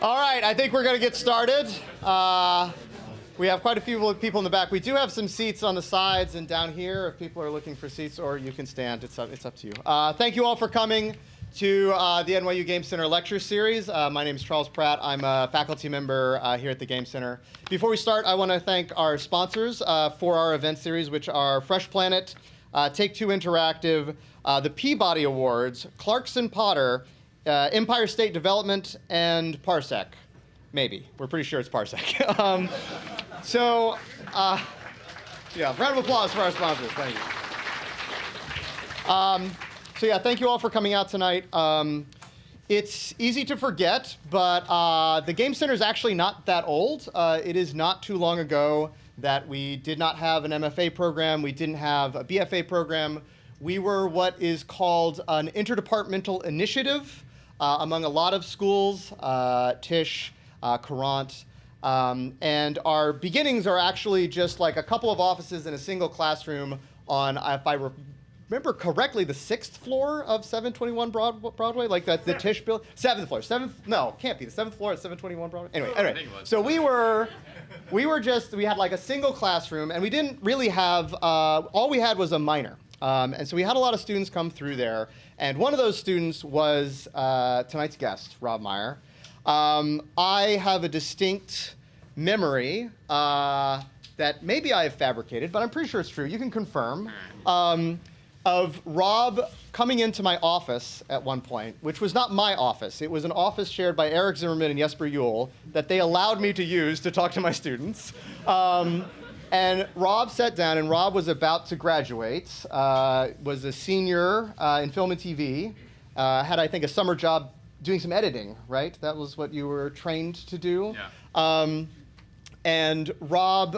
All right, I think we're going to get started. We have quite a few people in the back. We do have some seats on the sides and down here if people are looking for seats, or you can stand. It's up to you. Thank you all for coming to the NYU Game Center lecture series. My name is Charles Pratt. I'm a faculty member here at the Game Center. Before we start, I want to thank our sponsors for our event series, which are Fresh Planet, Take-Two Interactive, the Peabody Awards, Clarkson Potter, Empire State Development, and Parsec. Maybe. We're pretty sure it's Parsec. Round of applause for our sponsors. Thank you. Thank you all for coming out tonight. It's easy to forget, but the Game Center is actually not that old. It is not too long ago that we did not have an MFA program. We didn't have a BFA program. We were what is called an interdepartmental initiative among a lot of schools, Tisch, Courant, and our beginnings are actually just like a couple of offices in a single classroom on, if I remember correctly, the 6th floor of 721 Broadway, like the Tisch building. 7th floor. No, can't be. The 7th floor at 721 Broadway. Anyway. So we had like a single classroom, and we didn't really have, all we had was a minor. And so we had a lot of students come through there. And one of those students was tonight's guest, Rob Meyer. I have a distinct memory that maybe I have fabricated, but I'm pretty sure it's true. You can confirm. Of Rob coming into my office at one point, which was not my office. It was an office shared by Eric Zimmerman and Jesper Juhl that they allowed me to use to talk to my students. And Rob sat down, and Rob was about to graduate, was a senior in film and TV, had, I think, a summer job doing some editing, right? That was what you were trained to do? Yeah. And Rob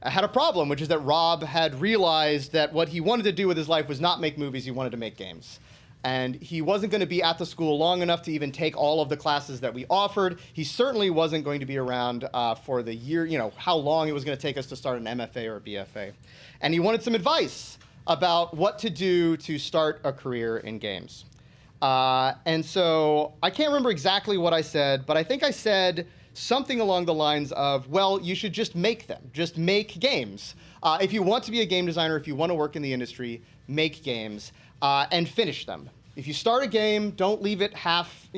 had a problem, which is that Rob had realized that what he wanted to do with his life was not make movies, he wanted to make games. And he wasn't going to be at the school long enough to even take all of the classes that we offered. He certainly wasn't going to be around for the year, how long it was going to take us to start an MFA or a BFA. And he wanted some advice about what to do to start a career in games. And so I can't remember exactly what I said, but I think I said something along the lines of, well, you should just make them. Just make games. If you want to be a game designer, if you want to work in the industry, make games. And finish them. If you start a game, don't leave it half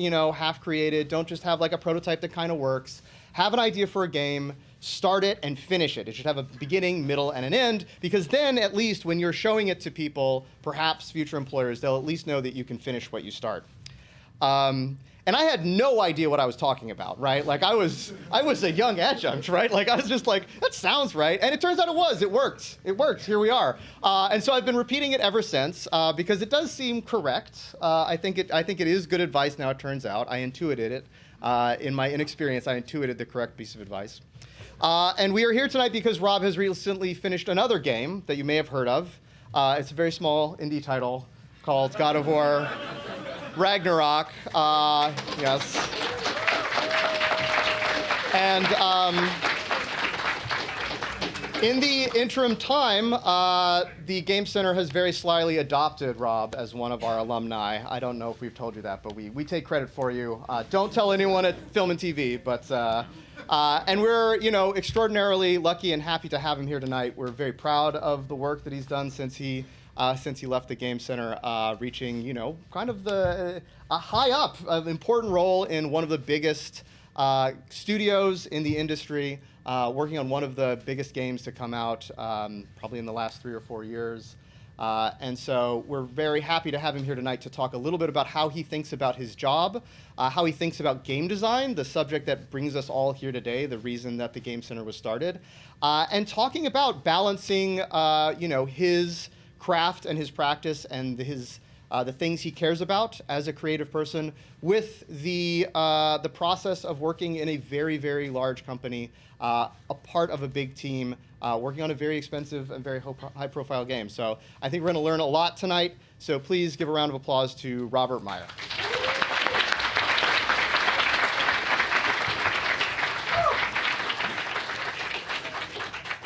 created. Don't just have like a prototype that kind of works. Have an idea for a game, start it, and finish it. It should have a beginning, middle, and an end, because then at least when you're showing it to people, perhaps future employers, they'll at least know that you can finish what you start. And I had no idea what I was talking about, right? Like I was a young adjunct, right? Like I was just like, that sounds right. And it turns out it worked. It worked, here we are. And so I've been repeating it ever since because it does seem correct. I think it is good advice now, it turns out. I intuited it. In my inexperience, I intuited the correct piece of advice. And we are here tonight because Rob has recently finished another game that you may have heard of. It's a very small indie title called God of War Ragnarok, yes. And in the interim time, the Game Center has very slyly adopted Rob as one of our alumni. I don't know if we've told you that, but we take credit for you. Don't tell anyone at Film and TV, but and we're extraordinarily lucky and happy to have him here tonight. We're very proud of the work that he's done since he left the Game Center, reaching, kind of a high up, an important role in one of the biggest studios in the industry, working on one of the biggest games to come out probably in the last 3 or 4 years. And so we're very happy to have him here tonight to talk a little bit about how he thinks about his job, how he thinks about game design, the subject that brings us all here today, the reason that the Game Center was started, and talking about balancing, his craft and his practice and the things he cares about as a creative person with the process of working in a very, very large company, a part of a big team, working on a very expensive and very high-profile game. So I think we're going to learn a lot tonight. So please give a round of applause to Robert Meyer.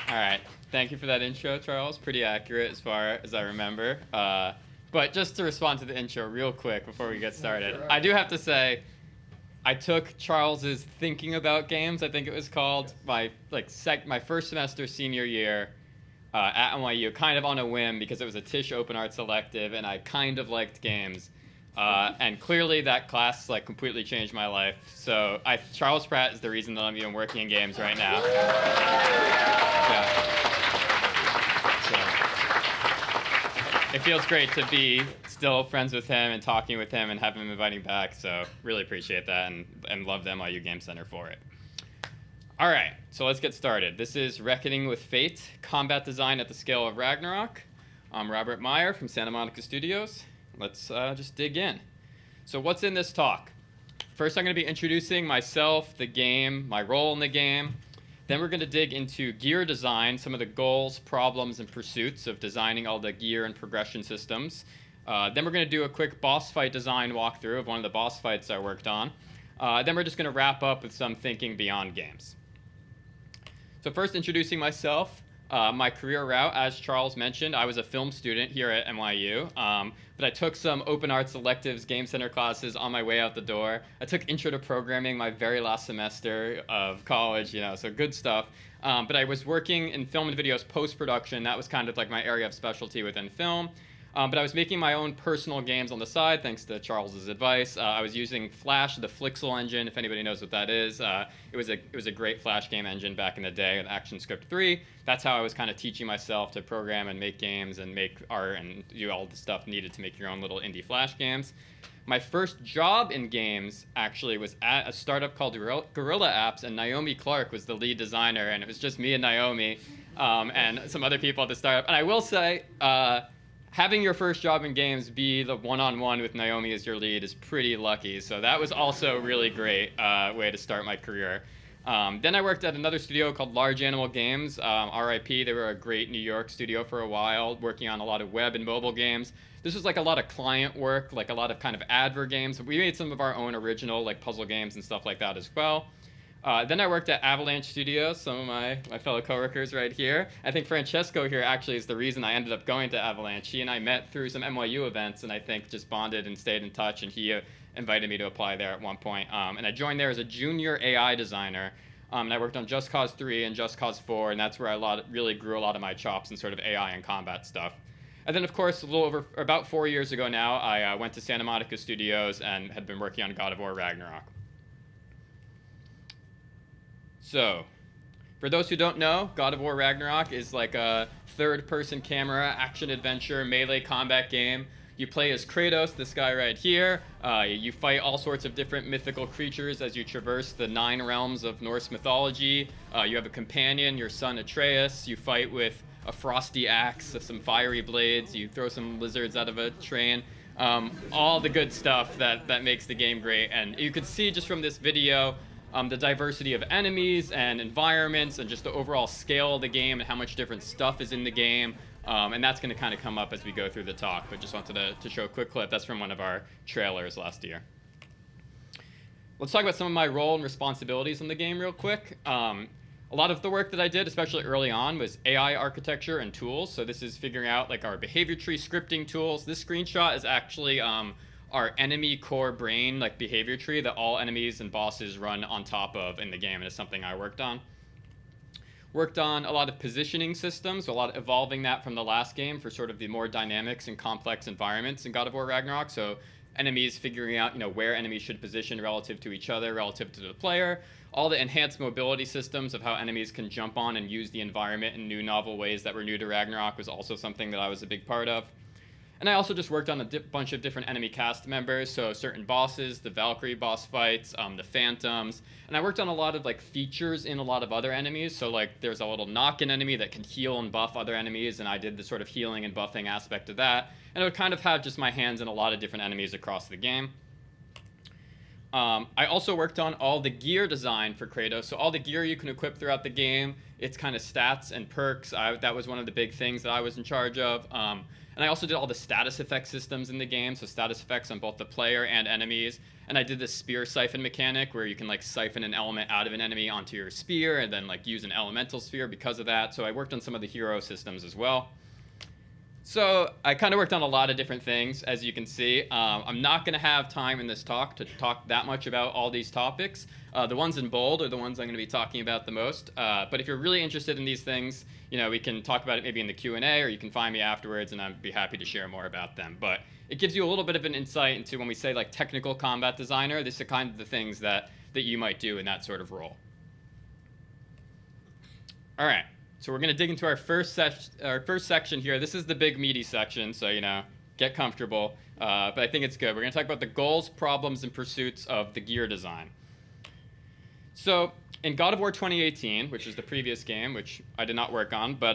All right. Thank you for that intro, Charles. Pretty accurate as far as I remember. But just to respond to the intro real quick before we get started, I do have to say, I took Charles's Thinking About Games, I think it was called, my first semester senior year at NYU, kind of on a whim because it was a Tisch Open Arts elective, and I kind of liked games. And clearly that class completely changed my life. So Charles Pratt is the reason that I'm even working in games right now. Yeah. It feels great to be still friends with him and talking with him and have him inviting back. So really appreciate that and love the NYU Game Center for it. All right, so let's get started. This is Reckoning with Fate, combat design at the scale of Ragnarok. I'm Robert Meyer from Santa Monica Studios. Let's just dig in. So what's in this talk? First, I'm going to be introducing myself, the game, my role in the game. Then we're going to dig into gear design, some of the goals, problems, and pursuits of designing all the gear and progression systems. Then we're going to do a quick boss fight design walkthrough of one of the boss fights I worked on. Then we're just going to wrap up with some thinking beyond games. So first, introducing myself. My career route, as Charles mentioned, I was a film student here at NYU, but I took some open arts electives, Game Center classes on my way out the door. I took Intro to Programming my very last semester of college, so good stuff. But I was working in film and videos post-production. That was kind of like my area of specialty within film. But I was making my own personal games on the side, thanks to Charles's advice. I was using Flash, the Flixel engine, if anybody knows what that is. It was a great Flash game engine back in the day with ActionScript 3. That's how I was kind of teaching myself to program and make games and make art and do all the stuff needed to make your own little indie Flash games. My first job in games actually was at a startup called Guerrilla Apps, and Naomi Clark was the lead designer, and it was just me and Naomi and some other people at the startup. And I will say, having your first job in games be the one-on-one with Naomi as your lead is pretty lucky. So that was also a really great way to start my career. Then I worked at another studio called Large Animal Games, RIP. They were a great New York studio for a while, working on a lot of web and mobile games. This was a lot of client work, a lot of kind of advert games. We made some of our own original puzzle games and stuff like that as well. Then I worked at Avalanche Studios, some of my fellow coworkers right here. I think Francesco here actually is the reason I ended up going to Avalanche. He and I met through some NYU events and I think just bonded and stayed in touch, and he invited me to apply there at one point. And I joined there as a junior AI designer. And I worked on Just Cause 3 and Just Cause 4, and that's where I really grew a lot of my chops in sort of AI and combat stuff. And then, of course, about 4 years ago now, I went to Santa Monica Studios and had been working on God of War Ragnarok. So, for those who don't know, God of War Ragnarok is like a third-person camera, action-adventure, melee combat game. You play as Kratos, this guy right here. You fight all sorts of different mythical creatures as you traverse the 9 realms of Norse mythology. You have a companion, your son Atreus. You fight with a frosty axe, some fiery blades. You throw some lizards out of a train. All the good stuff that makes the game great. And you can see just from this video the diversity of enemies and environments and just the overall scale of the game and how much different stuff is in the game. And that's going to kind of come up as we go through the talk, but just wanted to show a quick clip. That's from one of our trailers last year. Let's talk about some of my role and responsibilities in the game real quick. A lot of the work that I did, especially early on, was AI architecture and tools. So this is figuring out our behavior tree scripting tools. This screenshot is actually our enemy core brain behavior tree that all enemies and bosses run on top of in the game, and it's something I worked on. Worked on a lot of positioning systems, so a lot of evolving that from the last game for sort of the more dynamics and complex environments in God of War Ragnarok. So enemies figuring out where enemies should position relative to each other, relative to the player. All the enhanced mobility systems of how enemies can jump on and use the environment in new novel ways that were new to Ragnarok was also something that I was a big part of. And I also just worked on a bunch of different enemy cast members, so certain bosses, the Valkyrie boss fights, the Phantoms, and I worked on a lot of features in a lot of other enemies. So there's a little knock-in enemy that can heal and buff other enemies, and I did the sort of healing and buffing aspect of that. And I would kind of have just my hands in a lot of different enemies across the game. I also worked on all the gear design for Kratos, so all the gear you can equip throughout the game, its kind of stats and perks. That was one of the big things that I was in charge of. And I also did all the status effect systems in the game, so status effects on both the player and enemies. And I did this spear siphon mechanic where you can siphon an element out of an enemy onto your spear and then use an elemental sphere because of that. So I worked on some of the hero systems as well. So I kind of worked on a lot of different things, as you can see. I'm not going to have time in this talk to talk that much about all these topics. The ones in bold are the ones I'm going to be talking about the most. But if you're really interested in these things, we can talk about it maybe in the Q&A, or you can find me afterwards, and I'd be happy to share more about them. But it gives you a little bit of an insight into when we say like technical combat designer, this are kind of the things that you might do in that sort of role. All right. So we're going to dig into our first section here. This is the big meaty section, so get comfortable. But I think it's good. We're going to talk about the goals, problems, and pursuits of the gear design. So in God of War 2018, which is the previous game, which I did not work on, but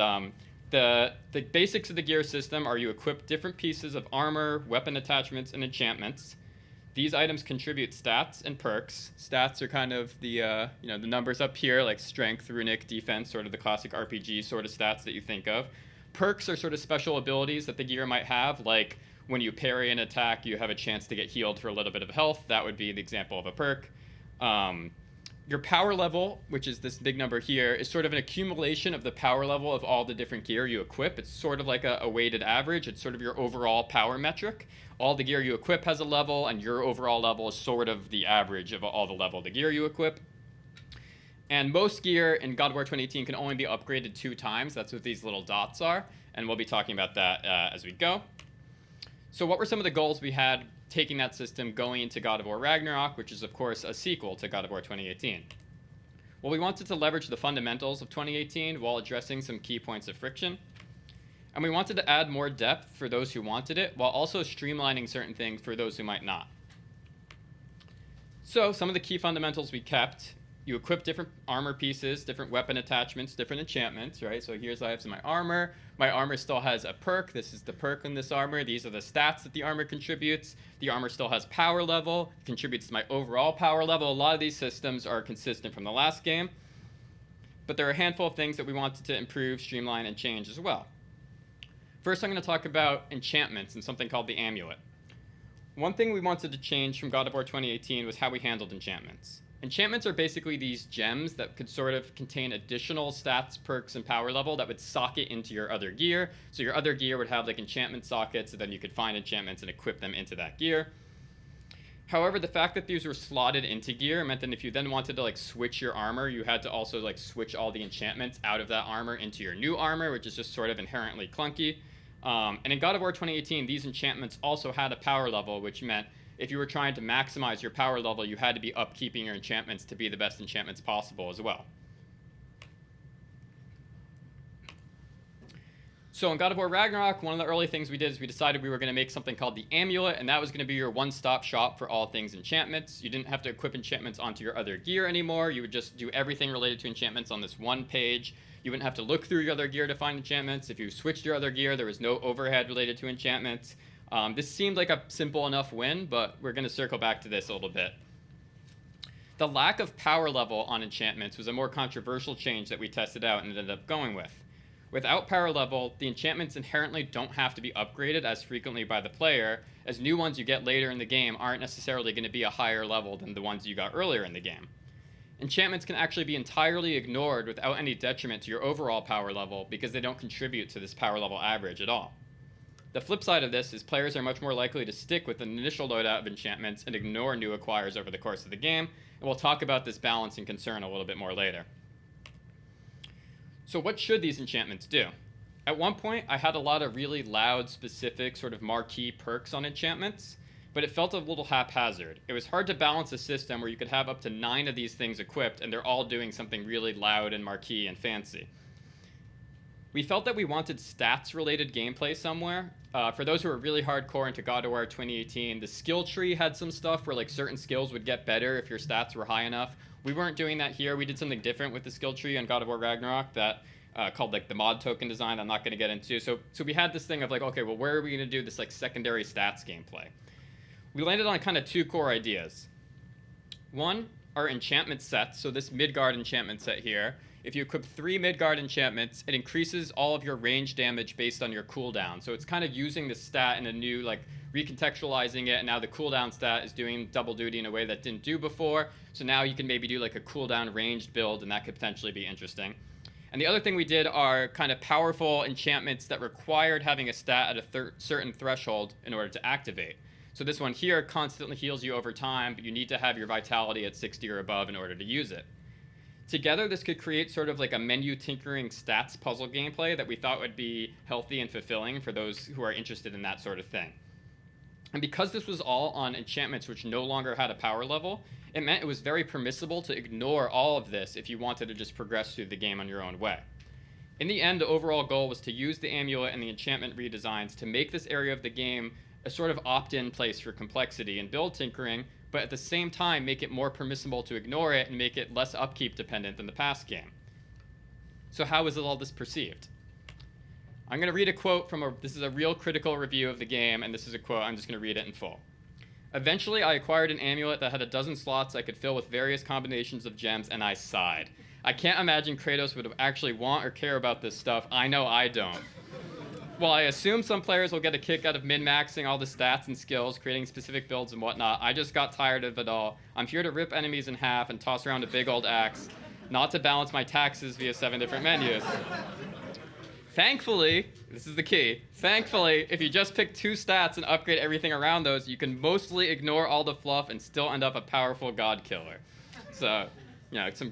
the basics of the gear system are you equip different pieces of armor, weapon attachments, and enchantments. These items contribute stats and perks. Stats are kind of the the numbers up here, like strength, runic, defense, sort of the classic RPG sort of stats that you think of. Perks are sort of special abilities that the gear might have, like when you parry an attack, you have a chance to get healed for a little bit of health. That would be the example of a perk. Your power level, which is this big number here, is sort of an accumulation of the power level of all the different gear you equip. It's sort of like a weighted average. It's sort of your overall power metric. All the gear you equip has a level, and your overall level is sort of the average of all the level of the gear you equip. And most gear in God of War 2018 can only be upgraded 2 times. That's what these little dots are, and we'll be talking about that as we go. So what were some of the goals we had taking that system going into God of War Ragnarok, which is, of course, a sequel to God of War 2018? Well, we wanted to leverage the fundamentals of 2018 while addressing some key points of friction. And we wanted to add more depth for those who wanted it, while also streamlining certain things for those who might not. So some of the key fundamentals we kept: you equip different armor pieces, different weapon attachments, different enchantments, right? So here's I have some of my armor. My armor still has a perk. This is the perk in this armor. These are the stats that the armor contributes. The armor still has power level, contributes to my overall power level. A lot of these systems are consistent from the last game, but there are a handful of things that we wanted to improve, streamline, and change as well. First, I'm going to talk about enchantments and something called the amulet. One thing we wanted to change from God of War 2018 was how we handled enchantments. Enchantments are basically these gems that could sort of contain additional stats, perks, and power level that would socket into your other gear. So your other gear would have like enchantment sockets, and then you could find enchantments and equip them into that gear. However, the fact that these were slotted into gear meant that if you then wanted to like switch your armor, you had to also like switch all the enchantments out of that armor into your new armor, which is just sort of inherently clunky. And in God of War 2018, these enchantments also had a power level, which meant if you were trying to maximize your power level, you had to be upkeeping your enchantments to be the best enchantments possible as well. So in God of War Ragnarok, one of the early things we did is we decided we were going to make something called the amulet, and that was going to be your one-stop shop for all things enchantments. You didn't have to equip enchantments onto your other gear anymore. You would just do everything related to enchantments on this one page. You wouldn't have to look through your other gear to find enchantments. If you switched your other gear, there was no overhead related to enchantments. This seemed like a simple enough win, but we're going to circle back to this a little bit. The lack of power level on enchantments was a more controversial change that we tested out and ended up going with. Without power level, the enchantments inherently don't have to be upgraded as frequently by the player, as new ones you get later in the game aren't necessarily going to be a higher level than the ones you got earlier in the game. Enchantments can actually be entirely ignored without any detriment to your overall power level because they don't contribute to this power level average at all. The flip side of this is players are much more likely to stick with an initial loadout of enchantments and ignore new acquires over the course of the game, and we'll talk about this balance and concern a little bit more later. So what should these enchantments do? At one point, I had a lot of really loud, specific, sort of marquee perks on enchantments, but it felt a little haphazard. It was hard to balance a system where you could have up to 9 of these things equipped, and they're all doing something really loud and marquee and fancy. We felt that we wanted stats-related gameplay somewhere. For those who are really hardcore into God of War 2018, the skill tree had some stuff where like certain skills would get better if your stats were high enough. We weren't doing that here. We did something different with the skill tree on God of War Ragnarok that called like the mod token design I'm not going to get into. So we had this thing of like, okay, well, where are we going to do this like secondary stats gameplay? We landed on kind of 2 core ideas. One are enchantment sets. So this Midgard enchantment set here, if you equip 3 Midgard enchantments, it increases all of your range damage based on your cooldown. So it's kind of using the stat in a new, like recontextualizing it, and now the cooldown stat is doing double duty in a way that didn't do before. So now you can maybe do like a cooldown ranged build, and that could potentially be interesting. And the other thing we did are kind of powerful enchantments that required having a stat at a certain threshold in order to activate. So this one here constantly heals you over time, but you need to have your vitality at 60 or above in order to use it. Together, this could create sort of like a menu tinkering stats puzzle gameplay that we thought would be healthy and fulfilling for those who are interested in that sort of thing. And because this was all on enchantments which no longer had a power level, it meant it was very permissible to ignore all of this if you wanted to just progress through the game on your own way. In the end, the overall goal was to use the amulet and the enchantment redesigns to make this area of the game a sort of opt-in place for complexity and build tinkering, but at the same time make it more permissible to ignore it and make it less upkeep dependent than the past game. So how was all this perceived? I'm going to read a quote from this is a real critical review of the game, and this is a quote. I'm just going to read it in full. Eventually, I acquired an amulet that had a dozen slots I could fill with various combinations of gems, and I sighed. I can't imagine Kratos would actually want or care about this stuff. I know I don't. While I assume some players will get a kick out of min-maxing all the stats and skills, creating specific builds and whatnot, I just got tired of it all. I'm here to rip enemies in half and toss around a big old axe, not to balance my taxes via 7 different menus. Thankfully, this is the key, thankfully, if you just pick 2 stats and upgrade everything around those, you can mostly ignore all the fluff and still end up a powerful god killer. So, you know, a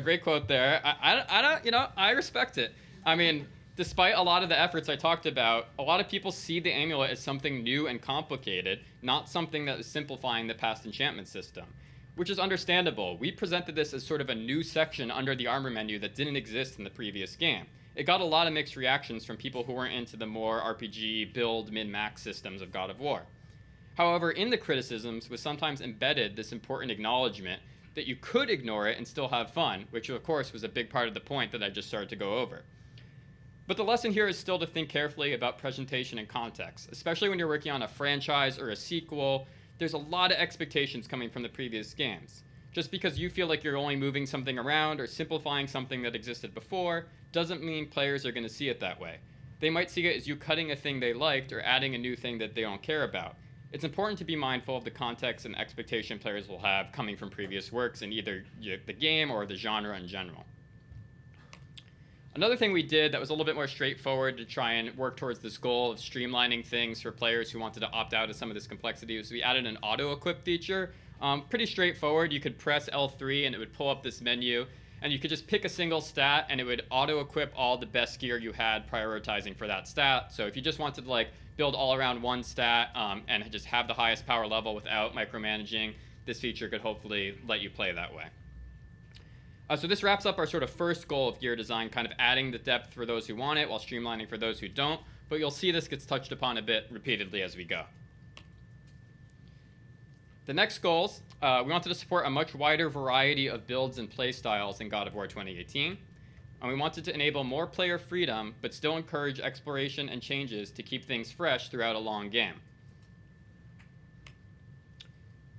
great quote there. I don't, you know, I respect it. I mean, despite a lot of the efforts I talked about, a lot of people see the amulet as something new and complicated, not something that is simplifying the past enchantment system, which is understandable. We presented this as sort of a new section under the armor menu that didn't exist in the previous game. It got a lot of mixed reactions from people who weren't into the more RPG build min-max systems of God of War. However, in the criticisms was sometimes embedded this important acknowledgement that you could ignore it and still have fun, which of course was a big part of the point that I just started to go over. But the lesson here is still to think carefully about presentation and context, especially when you're working on a franchise or a sequel. There's a lot of expectations coming from the previous games. Just because you feel like you're only moving something around or simplifying something that existed before doesn't mean players are going to see it that way. They might see it as you cutting a thing they liked or adding a new thing that they don't care about. It's important to be mindful of the context and expectation players will have coming from previous works in either the game or the genre in general. Another thing we did that was a little bit more straightforward to try and work towards this goal of streamlining things for players who wanted to opt out of some of this complexity was we added an auto-equip feature. Pretty straightforward. You could press L3 and it would pull up this menu, and you could just pick a single stat and it would auto-equip all the best gear you had, prioritizing for that stat. So if you just wanted to like build all around one stat and just have the highest power level without micromanaging, this feature could hopefully let you play that way. So this wraps up our sort of first goal of gear design, kind of adding the depth for those who want it while streamlining for those who don't. But you'll see this gets touched upon a bit repeatedly as we go. The next goals, we wanted to support a much wider variety of builds and play styles in God of War 2018. And we wanted to enable more player freedom, but still encourage exploration and changes to keep things fresh throughout a long game.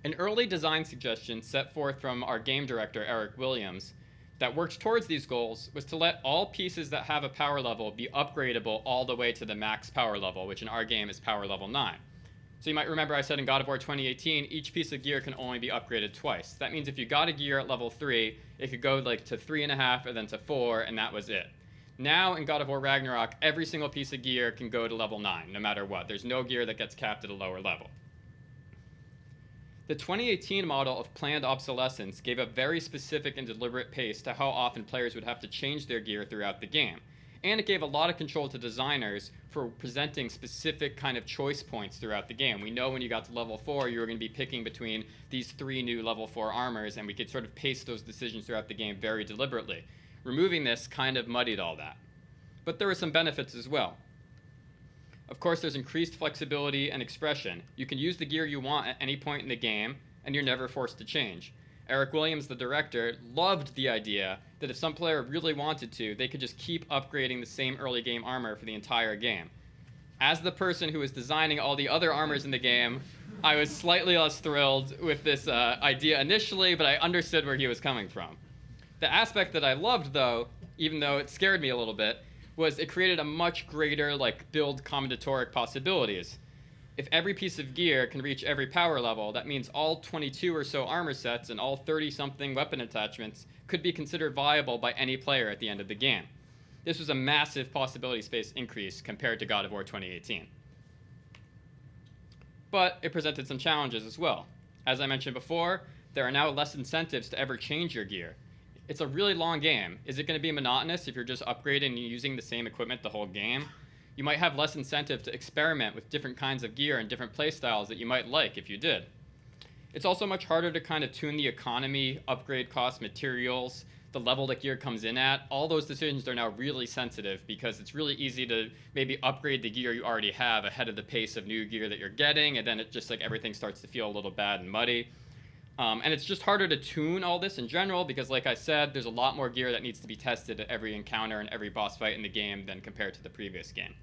An early design suggestion set forth from our game director, Eric Williams, that worked towards these goals was to let all pieces that have a power level be upgradable all the way to the max power level, which in our game is power level 9. So you might remember I said in God of War 2018, each piece of gear can only be upgraded twice. That means if you got a gear at level 3, it could go like to 3.5 and then to 4, and that was it. Now in God of War Ragnarok, every single piece of gear can go to level 9, no matter what. There's no gear that gets capped at a lower level. The 2018 model of planned obsolescence gave a very specific and deliberate pace to how often players would have to change their gear throughout the game. And it gave a lot of control to designers for presenting specific kind of choice points throughout the game. We know when you got to level 4, you were going to be picking between these 3 new level 4 armors, and we could sort of pace those decisions throughout the game very deliberately. Removing this kind of muddied all that. But there were some benefits as well. Of course, there's increased flexibility and expression. You can use the gear you want at any point in the game, and you're never forced to change. Eric Williams, the director, loved the idea that if some player really wanted to, they could just keep upgrading the same early game armor for the entire game. As the person who was designing all the other armors in the game, I was slightly less thrilled with this idea initially, but I understood where he was coming from. The aspect that I loved, though, even though it scared me a little bit, was it created a much greater build combinatoric possibilities. If every piece of gear can reach every power level, that means all 22 or so armor sets and all 30-something weapon attachments could be considered viable by any player at the end of the game. this was a massive possibility space increase compared to God of War 2018. But it presented some challenges as well. As I mentioned before, there are now less incentives to ever change your gear. It's a really long game. Is it going to be monotonous if you're just upgrading and using the same equipment the whole game? You might have less incentive to experiment with different kinds of gear and different playstyles that you might like if you did. It's also much harder to kind of tune the economy, upgrade costs, materials, the level that gear comes in at. All those decisions are now really sensitive because it's really easy to maybe upgrade the gear you already have ahead of the pace of new gear that you're getting, and then it just like everything starts to feel a little bad and muddy. And it's just harder to tune all this in general because, like I said, there's a lot more gear that needs to be tested at every encounter and every boss fight in the game than compared to the previous game.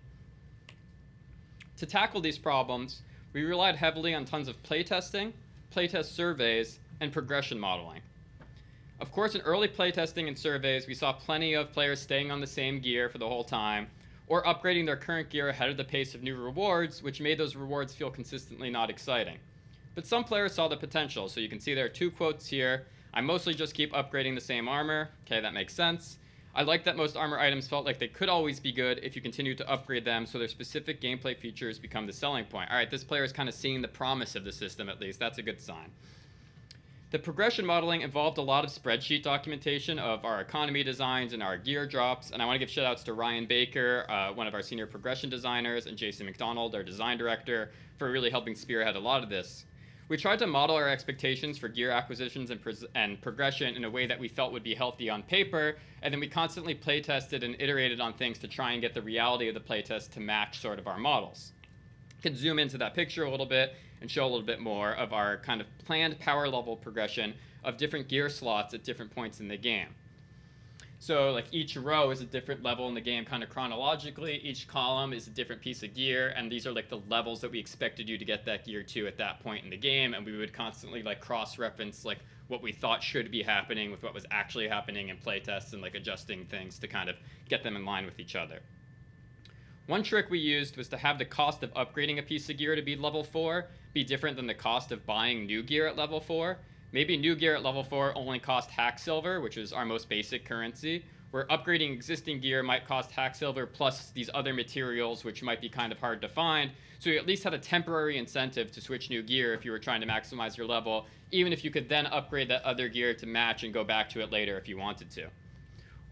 To tackle these problems, we relied heavily on tons of playtesting, playtest surveys, and progression modeling. Of course, in early playtesting and surveys, we saw plenty of players staying on the same gear for the whole time, or upgrading their current gear ahead of the pace of new rewards, which made those rewards feel consistently not exciting. But some players saw the potential, so you can see there are 2 quotes here. I mostly just keep upgrading the same armor. Okay, that makes sense. I like that most armor items felt like they could always be good if you continue to upgrade them, so their specific gameplay features become the selling point. All right, this player is kind of seeing the promise of the system at least. That's a good sign. The progression modeling involved a lot of spreadsheet documentation of our economy designs and our gear drops, and I want to give shout outs to Ryan Baker, one of our senior progression designers, and Jason McDonald, our design director, for really helping spearhead a lot of this. We tried to model our expectations for gear acquisitions and progression in a way that we felt would be healthy on paper, and then we constantly playtested and iterated on things to try and get the reality of the playtest to match sort of our models. You can zoom into that picture a little bit and show a little bit more of our kind of planned power level progression of different gear slots at different points in the game. So like each row is a different level in the game kind of chronologically, each column is a different piece of gear, and these are like the levels that we expected you to get that gear to at that point in the game, and we would constantly like cross-reference like what we thought should be happening with what was actually happening in playtests and like adjusting things to kind of get them in line with each other. One trick we used was to have the cost of upgrading a piece of gear to be level 4 be different than the cost of buying new gear at level 4. Maybe new gear at level 4 only cost hack silver, which is our most basic currency, where upgrading existing gear might cost hack silver plus these other materials, which might be kind of hard to find. So you at least had a temporary incentive to switch new gear if you were trying to maximize your level, even if you could then upgrade that other gear to match and go back to it later if you wanted to.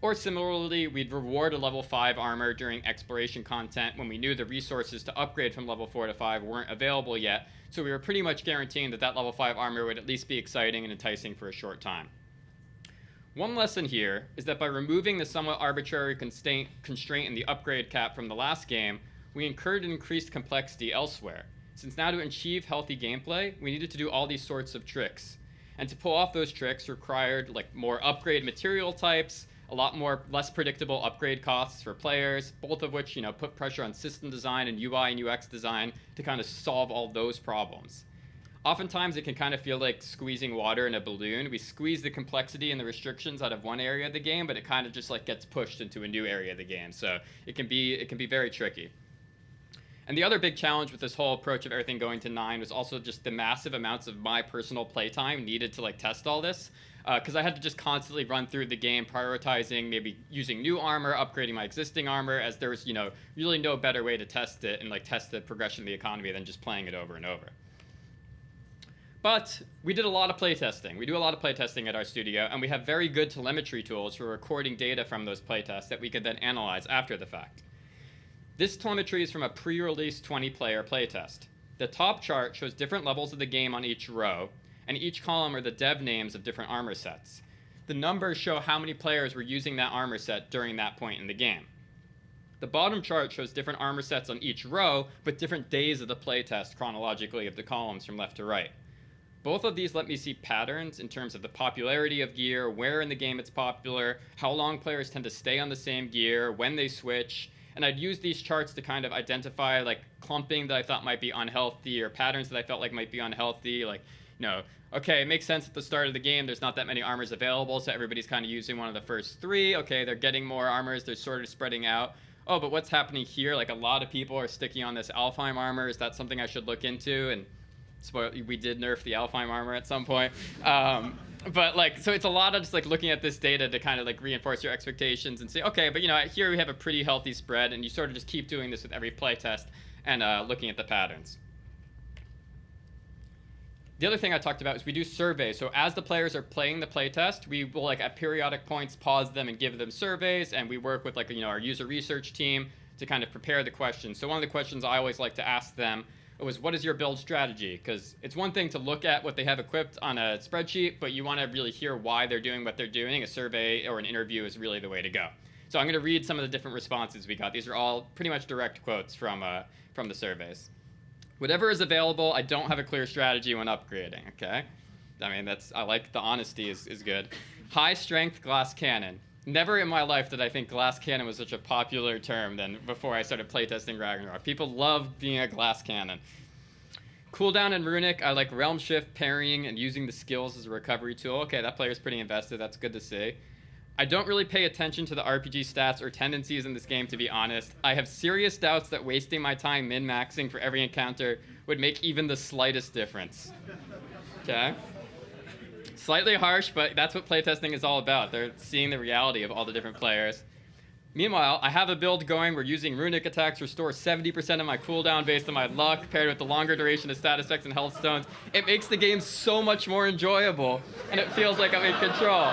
Or similarly, we'd reward a level 5 armor during exploration content when we knew the resources to upgrade from level 4 to 5 weren't available yet, so we were pretty much guaranteeing that that level 5 armor would at least be exciting and enticing for a short time. One lesson here is that by removing the somewhat arbitrary constraint in the upgrade cap from the last game, we incurred an increased complexity elsewhere, since now to achieve healthy gameplay, we needed to do all these sorts of tricks. And to pull off those tricks required like more upgrade material types, a lot more less predictable upgrade costs for players, both of which, put pressure on system design and UI and UX design to kind of solve all those problems. Oftentimes, it can kind of feel like squeezing water in a balloon. We squeeze the complexity and the restrictions out of one area of the game, but it kind of just like gets pushed into a new area of the game. So it can be very tricky. And the other big challenge with this whole approach of everything going to 9 was also just the massive amounts of my personal playtime needed to like test all this. Because I had to just constantly run through the game, prioritizing maybe using new armor, upgrading my existing armor, as there was, really no better way to test it and like test the progression of the economy than just playing it over and over. But we did a lot of playtesting. We do a lot of playtesting at our studio, and we have very good telemetry tools for recording data from those playtests that we could then analyze after the fact. This telemetry is from a pre-release 20-player playtest. The top chart shows different levels of the game on each row, and each column are the dev names of different armor sets. The numbers show how many players were using that armor set during that point in the game. The bottom chart shows different armor sets on each row, but different days of the playtest chronologically of the columns from left to right. Both of these let me see patterns in terms of the popularity of gear, where in the game it's popular, how long players tend to stay on the same gear, when they switch, and I'd use these charts to kind of identify like clumping that I thought might be unhealthy or patterns that I felt like might be unhealthy, like, okay, it makes sense at the start of the game, there's not that many armors available, so everybody's kind of using one of the first 3. Okay, they're getting more armors, they're sort of spreading out. Oh, but what's happening here? Like, a lot of people are sticking on this Alfheim armor. Is that something I should look into? And we did nerf the Alfheim armor at some point. But like, so it's a lot of just like looking at this data to kind of like reinforce your expectations and say, okay, but you know, here we have a pretty healthy spread, and you sort of just keep doing this with every playtest and looking at the patterns. The other thing I talked about is we do surveys. So as the players are playing the playtest, we will like at periodic points pause them and give them surveys, and we work with like, you know, our user research team to kind of prepare the questions. So one of the questions I always like to ask them was, what is your build strategy? Because it's one thing to look at what they have equipped on a spreadsheet, but you want to really hear why they're doing what they're doing. A survey or an interview is really the way to go. So I'm going to read some of the different responses we got. These are all pretty much direct quotes from the surveys. Whatever is available, I don't have a clear strategy when upgrading, okay? I mean, I like the honesty is good. High strength glass cannon. Never in my life did I think glass cannon was such a popular term than before I started playtesting Ragnarök. People love being a glass cannon. Cooldown in Runic, I like realm shift, parrying, and using the skills as a recovery tool. Okay, that player's pretty invested. That's good to see. I don't really pay attention to the RPG stats or tendencies in this game, to be honest. I have serious doubts that wasting my time min-maxing for every encounter would make even the slightest difference. Okay? Slightly harsh, but that's what playtesting is all about. They're seeing the reality of all the different players. Meanwhile, I have a build going where using runic attacks restore 70% of my cooldown based on my luck, paired with the longer duration of stat effects and health stones. It makes the game so much more enjoyable, and it feels like I'm in control.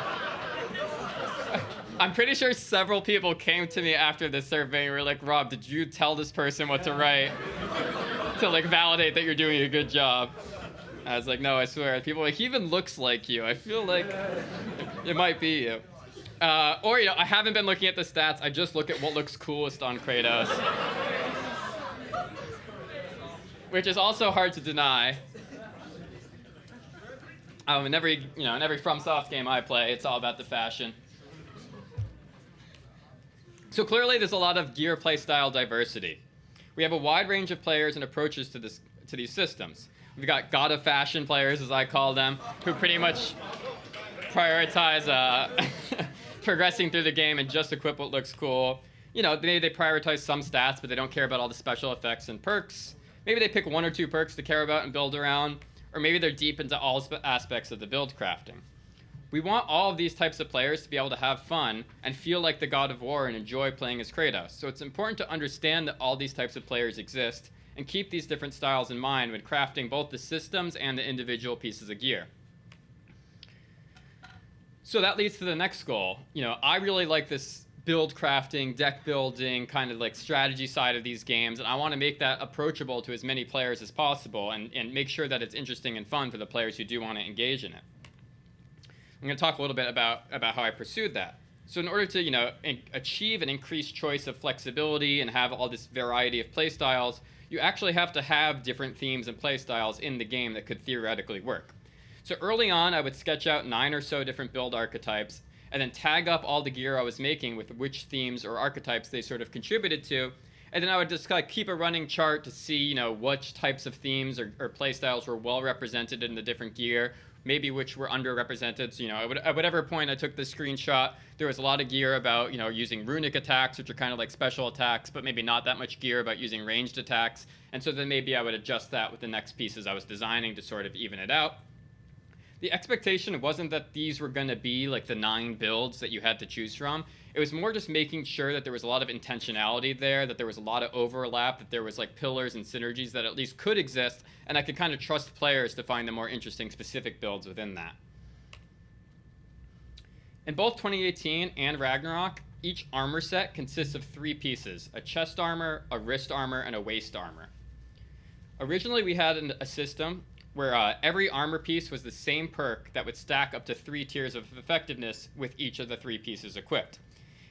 I'm pretty sure several people came to me after this survey and were like, Rob, did you tell this person what to write to like validate that you're doing a good job? I was like, no, I swear. People are like, he even looks like you. I feel like it might be you. Or, you know, I haven't been looking at the stats. I just look at what looks coolest on Kratos. Which is also hard to deny. In every FromSoft game I play, it's all about the fashion. So clearly there's a lot of gear playstyle diversity. We have a wide range of players and approaches to these systems. We've got God of Fashion players, as I call them, who pretty much prioritize progressing through the game and just equip what looks cool. You know, maybe they prioritize some stats, but they don't care about all the special effects and perks. Maybe they pick one or two perks to care about and build around, or maybe they're deep into all aspects of the build crafting. We want all of these types of players to be able to have fun and feel like the God of War and enjoy playing as Kratos. So it's important to understand that all these types of players exist and keep these different styles in mind when crafting both the systems and the individual pieces of gear. So that leads to the next goal. You know, I really like this build crafting, deck building, kind of like strategy side of these games, and I want to make that approachable to as many players as possible and make sure that it's interesting and fun for the players who do want to engage in it. I'm going to talk a little bit about how I pursued that. So in order to, you know, achieve an increased choice of flexibility and have all this variety of playstyles, you actually have to have different themes and playstyles in the game that could theoretically work. So early on, I would sketch out 9 or so different build archetypes and then tag up all the gear I was making with which themes or archetypes they sort of contributed to. And then I would just kind of keep a running chart to see, you know, which types of themes or playstyles were well represented in the different gear, maybe which were underrepresented. So, you know, at whatever point I took the screenshot, there was a lot of gear about, you know, using runic attacks, which are kind of like special attacks, but maybe not that much gear about using ranged attacks. And so then maybe I would adjust that with the next pieces I was designing to sort of even it out. The expectation wasn't that these were going to be like the 9 builds that you had to choose from. It was more just making sure that there was a lot of intentionality there, that there was a lot of overlap, that there was like pillars and synergies that at least could exist, and I could kind of trust players to find the more interesting specific builds within that. In both 2018 and Ragnarök, each armor set consists of 3 pieces: a chest armor, a wrist armor, and a waist armor. Originally, we had a system where every armor piece was the same perk that would stack up to 3 tiers of effectiveness with each of the 3 pieces equipped.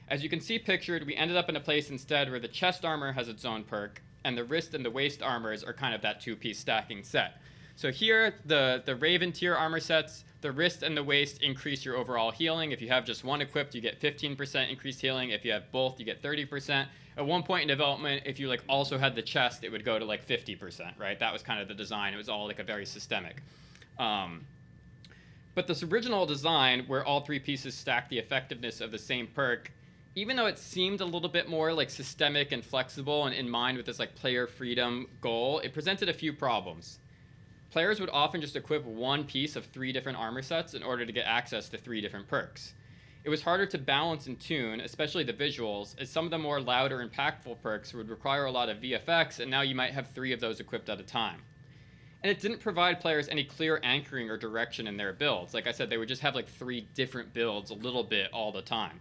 As you can see pictured, we ended up in a place instead where the chest armor has its own perk, and the wrist and the waist armors are kind of that 2-piece stacking set. So here, the Raven tier armor sets, the wrist and the waist increase your overall healing. If you have just one equipped, you get 15% increased healing. If you have both, you get 30%. At one point in development, if you like also had the chest, it would go to like 50%, right? That was kind of the design. It was all like a very systemic. But this original design, where all 3 pieces stack the effectiveness of the same perk, even though it seemed a little bit more like systemic and flexible and in mind with this like player freedom goal, it presented a few problems. players would often just equip one piece of 3 different armor sets in order to get access to 3 different perks. It was harder to balance and tune, especially the visuals, as some of the more loud or impactful perks would require a lot of VFX, and now you might have 3 of those equipped at a time. And it didn't provide players any clear anchoring or direction in their builds. Like I said, they would just have like 3 different builds a little bit all the time.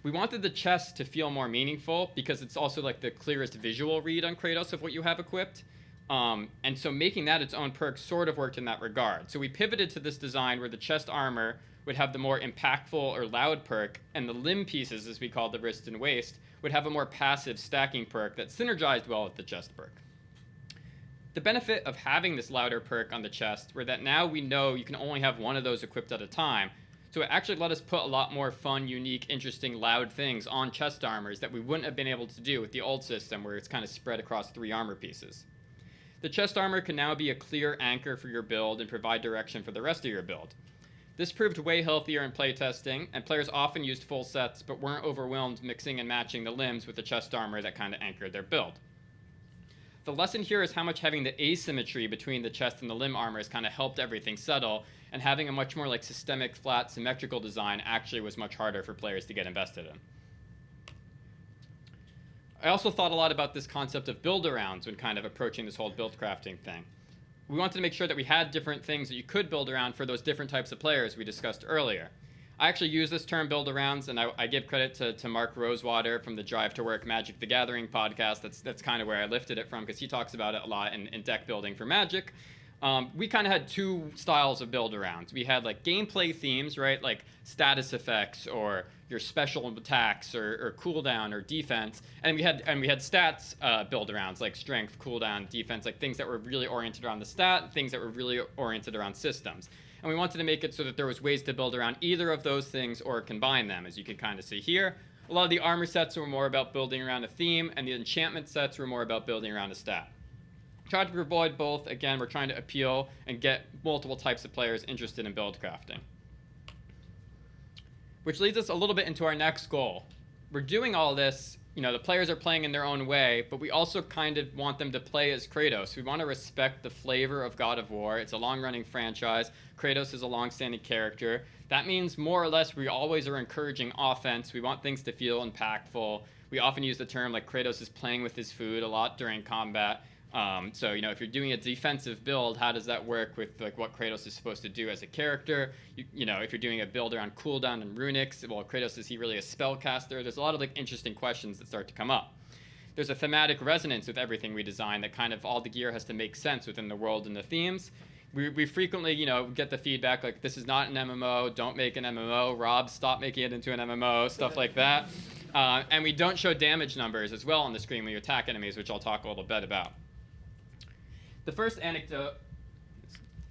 We wanted the chest to feel more meaningful because it's also like the clearest visual read on Kratos of what you have equipped. And so making that its own perk sort of worked in that regard. So we pivoted to this design where the chest armor would have the more impactful or loud perk, and the limb pieces, as we call the wrist and waist, would have a more passive stacking perk that synergized well with the chest perk. The benefit of having this louder perk on the chest were that now we know you can only have one of those equipped at a time, so it actually let us put a lot more fun, unique, interesting, loud things on chest armors that we wouldn't have been able to do with the old system where it's kind of spread across 3 armor pieces. The chest armor can now be a clear anchor for your build and provide direction for the rest of your build. This proved way healthier in playtesting, and players often used full sets but weren't overwhelmed mixing and matching the limbs with the chest armor that kind of anchored their build. The lesson here is how much having the asymmetry between the chest and the limb armor has kind of helped everything settle, and having a much more like systemic, flat, symmetrical design actually was much harder for players to get invested in. I also thought a lot about this concept of build-arounds when kind of approaching this whole build crafting thing. We wanted to make sure that we had different things that you could build around for those different types of players we discussed earlier. I actually use this term build-arounds, and I give credit to Mark Rosewater from the Drive to Work Magic the Gathering podcast. That's kind of where I lifted it from, because he talks about it a lot in deck building for Magic. We kind of had 2 styles of build-arounds. We had like gameplay themes, right? Like status effects or your special attacks or cooldown or defense. And we had stats build-arounds like strength, cooldown, defense, like things that were really oriented around the stat, things that were really oriented around systems. And we wanted to make it so that there was ways to build around either of those things or combine them, as you can kind of see here. A lot of the armor sets were more about building around a theme, and the enchantment sets were more about building around a stat. Tried to avoid both. Again, we're trying to appeal and get multiple types of players interested in build crafting. Which leads us a little bit into our next goal. We're doing all this, the players are playing in their own way, but we also kind of want them to play as Kratos. We want to respect the flavor of God of War. It's a long-running franchise. Kratos is a long-standing character. That means more or less we always are encouraging offense. We want things to feel impactful. We often use the term like Kratos is playing with his food a lot during combat. So, if you're doing a defensive build, how does that work with like what Kratos is supposed to do as a character? If you're doing a build around cooldown and runics, well, Kratos, is he really a spellcaster? There's a lot of like interesting questions that start to come up. There's a thematic resonance with everything we design that kind of all the gear has to make sense within the world and the themes. We frequently, get the feedback like, this is not an MMO, don't make an MMO, Rob, stop making it into an MMO, stuff like that. And we don't show damage numbers as well on the screen when you attack enemies, which I'll talk a little bit about. The first anecdote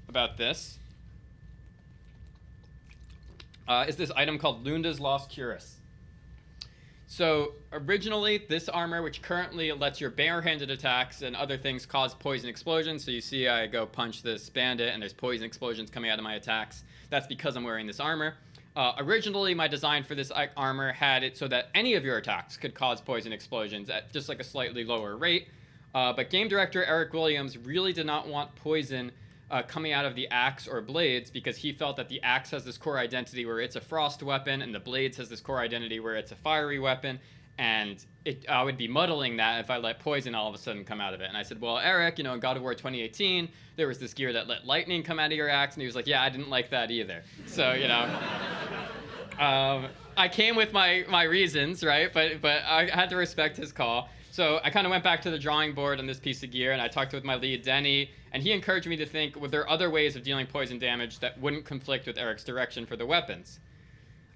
about this is this item called Lunda's Lost Cuirass. So originally, this armor, which currently lets your bare-handed attacks and other things cause poison explosions. So you see I go punch this bandit, and there's poison explosions coming out of my attacks. That's because I'm wearing this armor. Originally, my design for this armor had it so that any of your attacks could cause poison explosions at just like a slightly lower rate. But game director Eric Williams really did not want poison coming out of the axe or blades, because he felt that the axe has this core identity where it's a frost weapon, and the blades has this core identity where it's a fiery weapon, and I would be muddling that if I let poison all of a sudden come out of it. And I said, well, Eric, in God of War 2018, there was this gear that let lightning come out of your axe, and he was like, yeah, I didn't like that either. So, I came with my reasons, right? But I had to respect his call. So I kind of went back to the drawing board on this piece of gear, and I talked with my lead, Denny, and he encouraged me to think, were there other ways of dealing poison damage that wouldn't conflict with Eric's direction for the weapons?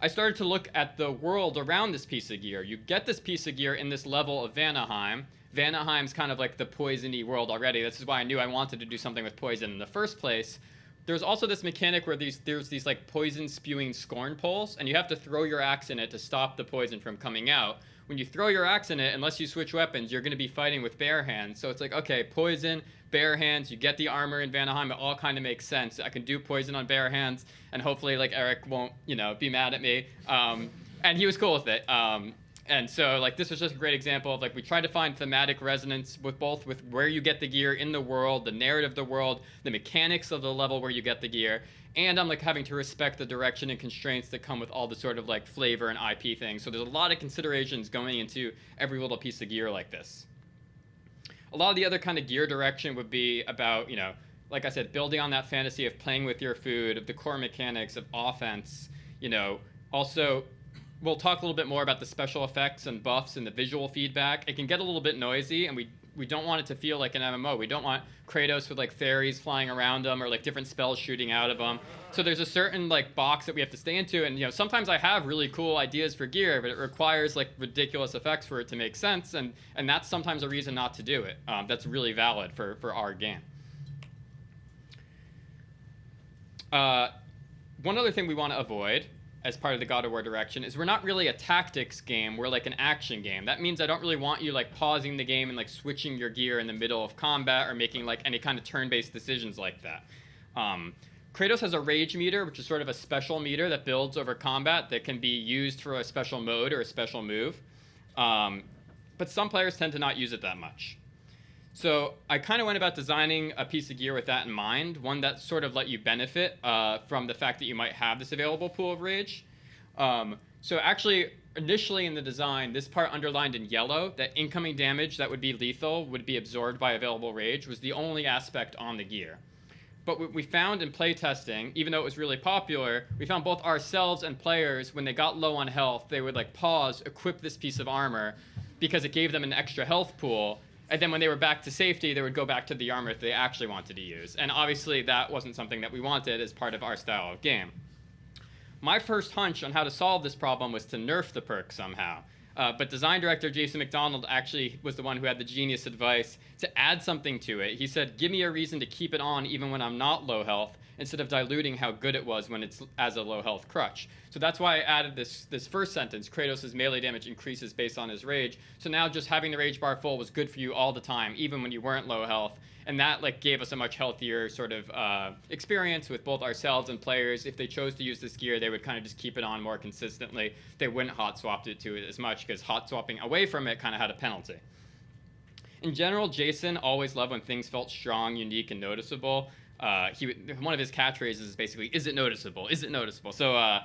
I started to look at the world around this piece of gear. You get this piece of gear in this level of Vanaheim. Vanaheim's kind of like the poison-y world already. This is why I knew I wanted to do something with poison in the first place. There's also this mechanic where there's these like poison-spewing scorn poles, and you have to throw your axe in it to stop the poison from coming out. When you throw your axe in it, unless you switch weapons, you're going to be fighting with bare hands. So it's like, okay, poison, bare hands, you get the armor in Vanaheim, it all kind of makes sense. I can do poison on bare hands, and hopefully like Eric won't, be mad at me. And he was cool with it. And so like this was just a great example of like we tried to find thematic resonance with both with where you get the gear in the world, the narrative of the world, the mechanics of the level where you get the gear, and I'm like having to respect the direction and constraints that come with all the sort of like flavor and IP things. So there's a lot of considerations going into every little piece of gear like this. A lot of the other kind of gear direction would be about, you know, like I said, building on that fantasy of playing with your food, of the core mechanics of offense, you know. Also, we'll talk a little bit more about the special effects and buffs and the visual feedback. It can get a little bit noisy, and we don't want it to feel like an MMO. We don't want Kratos with like fairies flying around them or like different spells shooting out of them. So there's a certain like box that we have to stay into, and you know sometimes I have really cool ideas for gear, but it requires like ridiculous effects for it to make sense, and that's sometimes a reason not to do it. That's really valid for our game. One other thing we want to avoid as part of the God of War direction is we're not really a tactics game, we're like an action game. That means I don't really want you like pausing the game and like switching your gear in the middle of combat or making like any kind of turn-based decisions like that. Kratos has a rage meter, which is sort of a special meter that builds over combat that can be used for a special mode or a special move. But some players tend to not use it that much. So I kind of went about designing a piece of gear with that in mind, one that sort of let you benefit from the fact that you might have this available pool of rage. So actually, initially in the design, this part underlined in yellow, that incoming damage that would be lethal would be absorbed by available rage, was the only aspect on the gear. But what we found in playtesting, even though it was really popular, we found both ourselves and players, when they got low on health, they would like pause, equip this piece of armor, because it gave them an extra health pool. And then when they were back to safety, they would go back to the armor that they actually wanted to use. And obviously, that wasn't something that we wanted as part of our style of game. My first hunch on how to solve this problem was to nerf the perk somehow. But design director Jason McDonald actually was the one who had the genius advice to add something to it. He said, give me a reason to keep it on even when I'm not low health, instead of diluting how good it was when it's as a low health crutch. So that's why I added this first sentence, Kratos' melee damage increases based on his rage. So now just having the rage bar full was good for you all the time, even when you weren't low health. And that like gave us a much healthier sort of experience with both ourselves and players. If they chose to use this gear, they would kind of just keep it on more consistently. They wouldn't hot swap it to it as much, because hot swapping away from it kind of had a penalty. In general, Jason always loved when things felt strong, unique, and noticeable. One of his catchphrases is basically, is it noticeable? Is it noticeable? So,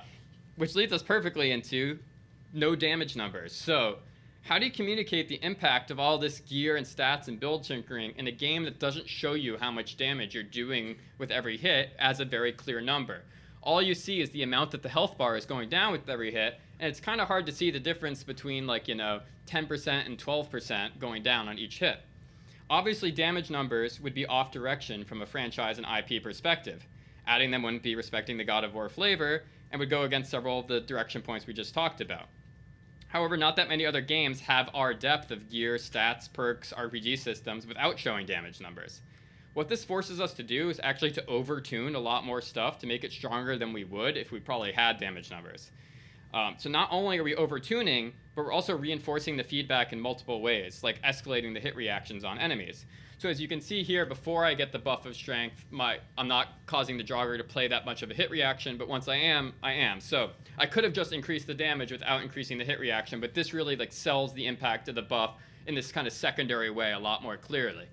which leads us perfectly into no damage numbers. So how do you communicate the impact of all this gear and stats and build tinkering in a game that doesn't show you how much damage you're doing with every hit as a very clear number? All you see is the amount that the health bar is going down with every hit, and it's kind of hard to see the difference between like, 10% and 12% going down on each hit. Obviously, damage numbers would be off direction from a franchise and IP perspective. Adding them wouldn't be respecting the God of War flavor and would go against several of the direction points we just talked about. However, not that many other games have our depth of gear, stats, perks, RPG systems without showing damage numbers. What this forces us to do is actually to over-tune a lot more stuff to make it stronger than we would if we probably had damage numbers. So not only are we over-tuning, but we're also reinforcing the feedback in multiple ways, like escalating the hit reactions on enemies. So as you can see here, before I get the buff of strength, I'm not causing the jogger to play that much of a hit reaction, but once I am. So I could have just increased the damage without increasing the hit reaction, but this really like sells the impact of the buff in this kind of secondary way a lot more clearly.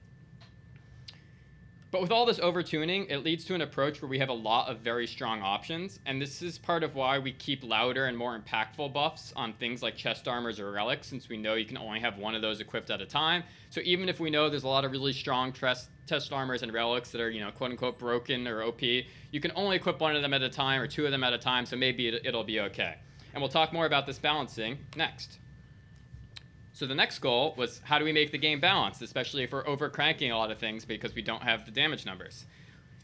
But with all this over-tuning, it leads to an approach where we have a lot of very strong options, and this is part of why we keep louder and more impactful buffs on things like chest armors or relics, since we know you can only have one of those equipped at a time. So even if we know there's a lot of really strong chest armors and relics that are, quote-unquote broken or OP, you can only equip one of them at a time or two of them at a time, so maybe it'll be okay. And we'll talk more about this balancing next. So the next goal was, how do we make the game balanced, especially if we're over-cranking a lot of things because we don't have the damage numbers.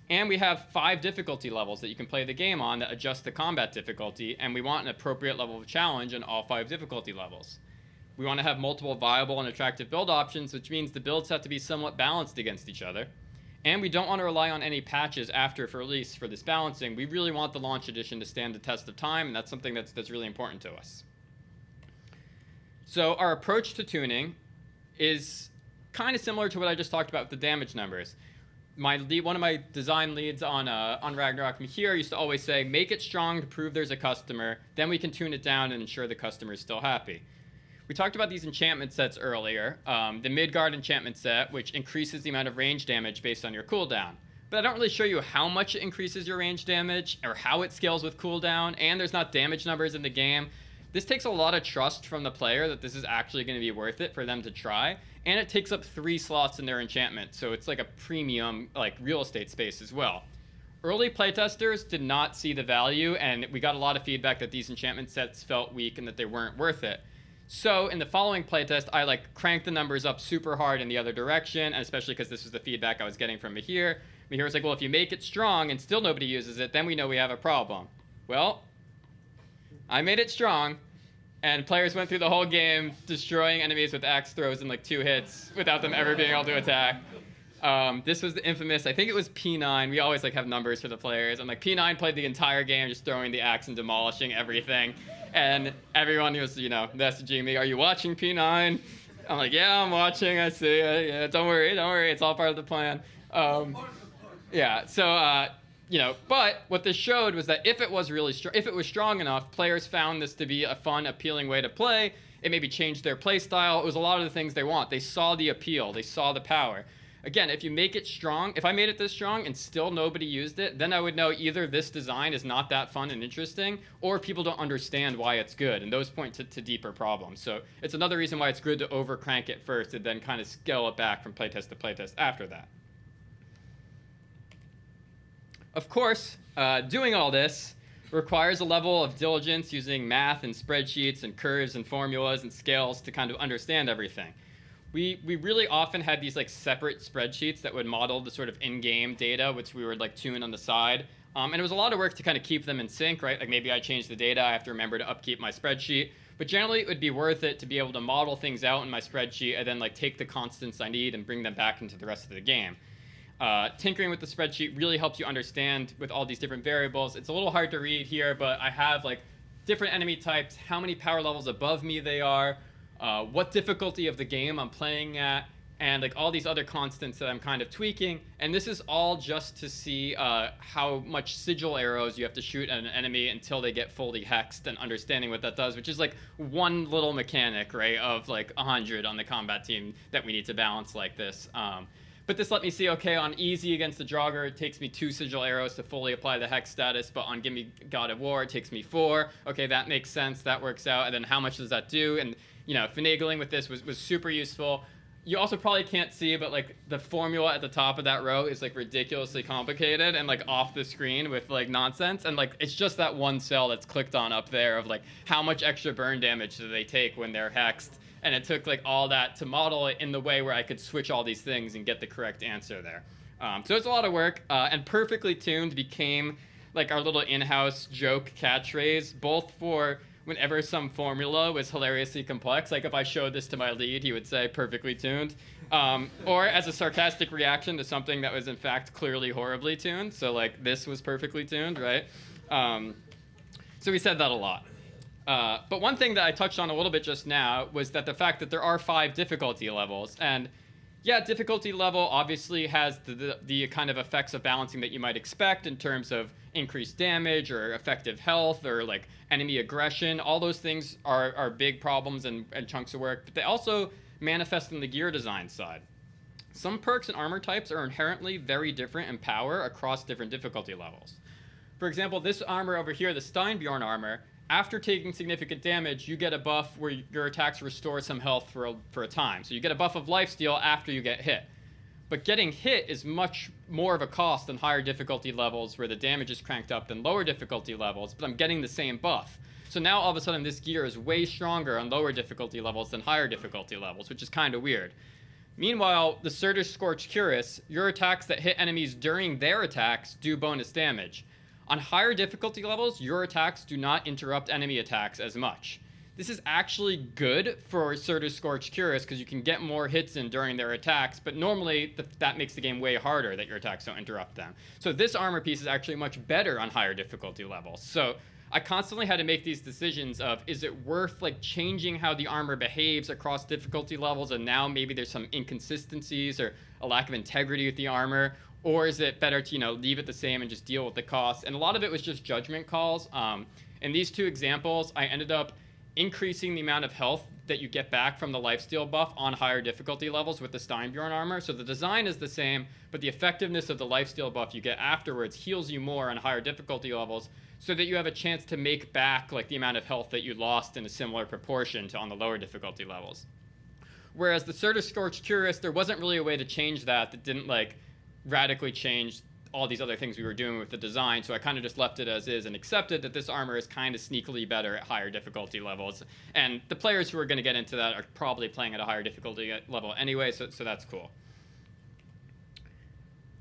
And we have 5 difficulty levels that you can play the game on that adjust the combat difficulty, and we want an appropriate level of challenge in all 5 difficulty levels. We want to have multiple viable and attractive build options, which means the builds have to be somewhat balanced against each other. And we don't want to rely on any patches after release for this balancing. We really want the launch edition to stand the test of time, and that's something that's really important to us. So our approach to tuning is kind of similar to what I just talked about with the damage numbers. One of my design leads on Ragnarök, Meyer, used to always say, make it strong to prove there's a customer, then we can tune it down and ensure the customer is still happy. We talked about these enchantment sets earlier. The Midgard enchantment set, which increases the amount of range damage based on your cooldown. But I don't really show you how much it increases your range damage or how it scales with cooldown, and there's not damage numbers in the game. This takes a lot of trust from the player that this is actually going to be worth it for them to try, and it takes up 3 slots in their enchantment, so it's like a premium like real estate space as well. Early playtesters did not see the value, and we got a lot of feedback that these enchantment sets felt weak and that they weren't worth it. So in the following playtest, I like cranked the numbers up super hard in the other direction, and especially because this was the feedback I was getting from Meyer. Meyer was like, well, if you make it strong and still nobody uses it, then we know we have a problem. Well, I made it strong, and players went through the whole game destroying enemies with axe throws in like 2 hits without them ever being able to attack. This was the infamous, I think it was P9. We always like have numbers for the players. And like P9 played the entire game just throwing the axe and demolishing everything. And everyone was, messaging me, are you watching P9? I'm like, yeah, I'm watching. I see. Yeah, don't worry. It's all part of the plan. But what this showed was that if it was really if it was strong enough, players found this to be a fun, appealing way to play. It maybe changed their play style. It was a lot of the things they want. They saw the appeal. They saw the power. Again, if you make it strong, if I made it this strong and still nobody used it, then I would know either this design is not that fun and interesting, or people don't understand why it's good, and those point to deeper problems. So it's another reason why it's good to over-crank it first and then kind of scale it back from playtest to playtest after that. Of course, doing all this requires a level of diligence using math and spreadsheets and curves and formulas and scales to kind of understand everything. We really often had these like separate spreadsheets that would model the sort of in-game data, which we would like tune on the side. And it was a lot of work to kind of keep them in sync, right? Like maybe I changed the data, I have to remember to upkeep my spreadsheet. But generally it would be worth it to be able to model things out in my spreadsheet and then like take the constants I need and bring them back into the rest of the game. Tinkering with the spreadsheet really helps you understand with all these different variables. It's a little hard to read here, but I have like different enemy types, how many power levels above me they are, what difficulty of the game I'm playing at, and like all these other constants that I'm kind of tweaking. And this is all just to see how much sigil arrows you have to shoot at an enemy until they get fully hexed, and understanding what that does, which is like one little mechanic, right, of like 100 on the combat team that we need to balance like this. But this let me see, okay, on easy against the Draugr, it takes me 2 sigil arrows to fully apply the hex status, but on Gimme God of War, it takes me 4. Okay, that makes sense, that works out, and then how much does that do? And, finagling with this was super useful. You also probably can't see, but, like, the formula at the top of that row is, like, ridiculously complicated and, like, off the screen with, like, nonsense. And, like, it's just that one cell that's clicked on up there of, like, how much extra burn damage do they take when they're hexed? And it took like all that to model it in the way where I could switch all these things and get the correct answer there. So it's a lot of work, and Perfectly Tuned became like our little in-house joke catchphrase, both for whenever some formula was hilariously complex. Like if I showed this to my lead, he would say perfectly tuned, or as a sarcastic reaction to something that was in fact clearly horribly tuned. So like this was perfectly tuned, right? So we said that a lot. But one thing that I touched on a little bit just now was that the fact that there are 5 difficulty levels. And yeah, difficulty level obviously has the kind of effects of balancing that you might expect in terms of increased damage or effective health or like enemy aggression. All those things are big problems and chunks of work, but they also manifest in the gear design side. Some perks and armor types are inherently very different in power across different difficulty levels. For example, this armor over here, the Steinbjorn armor, after taking significant damage, you get a buff where your attacks restore some health for a time. So you get a buff of lifesteal after you get hit. But getting hit is much more of a cost than higher difficulty levels where the damage is cranked up than lower difficulty levels, but I'm getting the same buff. So now all of a sudden this gear is way stronger on lower difficulty levels than higher difficulty levels, which is kind of weird. Meanwhile, the Surtur's Scorched Cuirass, your attacks that hit enemies during their attacks do bonus damage. On higher difficulty levels, your attacks do not interrupt enemy attacks as much. This is actually good for Surtur's Scorched Cuirass because you can get more hits in during their attacks, but normally that makes the game way harder that your attacks don't interrupt them. So this armor piece is actually much better on higher difficulty levels. So I constantly had to make these decisions of, is it worth like changing how the armor behaves across difficulty levels, and now maybe there's some inconsistencies or a lack of integrity with the armor, or is it better to, leave it the same and just deal with the costs? And a lot of it was just judgment calls. In these 2 examples, I ended up increasing the amount of health that you get back from the lifesteal buff on higher difficulty levels with the Steinbjorn armor. So the design is the same, but the effectiveness of the lifesteal buff you get afterwards heals you more on higher difficulty levels, so that you have a chance to make back like the amount of health that you lost in a similar proportion to on the lower difficulty levels. Whereas the Surtur Scorched Cuirass, there wasn't really a way to change that didn't like radically change all these other things we were doing with the design, so I kind of just left it as is and accepted that this armor is kind of sneakily better at higher difficulty levels. And the players who are going to get into that are probably playing at a higher difficulty level anyway, so that's cool.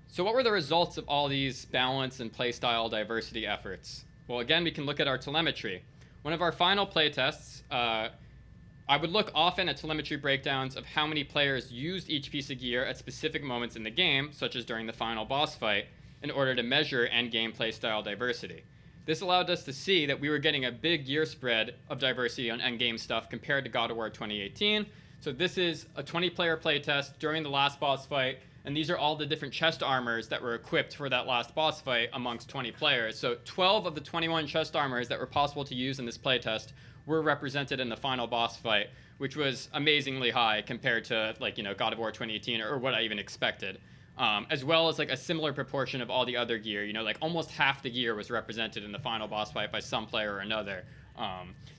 So what were the results of all these balance and playstyle diversity efforts? Well, again, we can look at our telemetry. One of our final playtests, I would look often at telemetry breakdowns of how many players used each piece of gear at specific moments in the game, such as during the final boss fight, in order to measure endgame playstyle diversity. This allowed us to see that we were getting a big gear spread of diversity on endgame stuff compared to God of War 2018. So this is a 20-player playtest during the last boss fight, and these are all the different chest armors that were equipped for that last boss fight amongst 20 players. So 12 of the 21 chest armors that were possible to use in this playtest were represented in the final boss fight, which was amazingly high compared to like, God of War 2018 or what I even expected. As well as like a similar proportion of all the other gear, like almost half the gear was represented in the final boss fight by some player or another.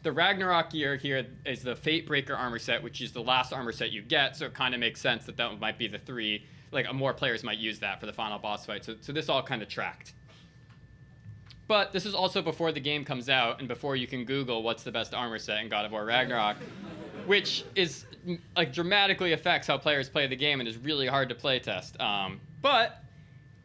The Ragnarok gear here is the Fatebreaker armor set, which is the last armor set you get, so it kind of makes sense that might be the three, like more players might use that for the final boss fight, so this all kind of tracked. But this is also before the game comes out and before you can Google what's the best armor set in God of War Ragnarok, which is like dramatically affects how players play the game and is really hard to play test. But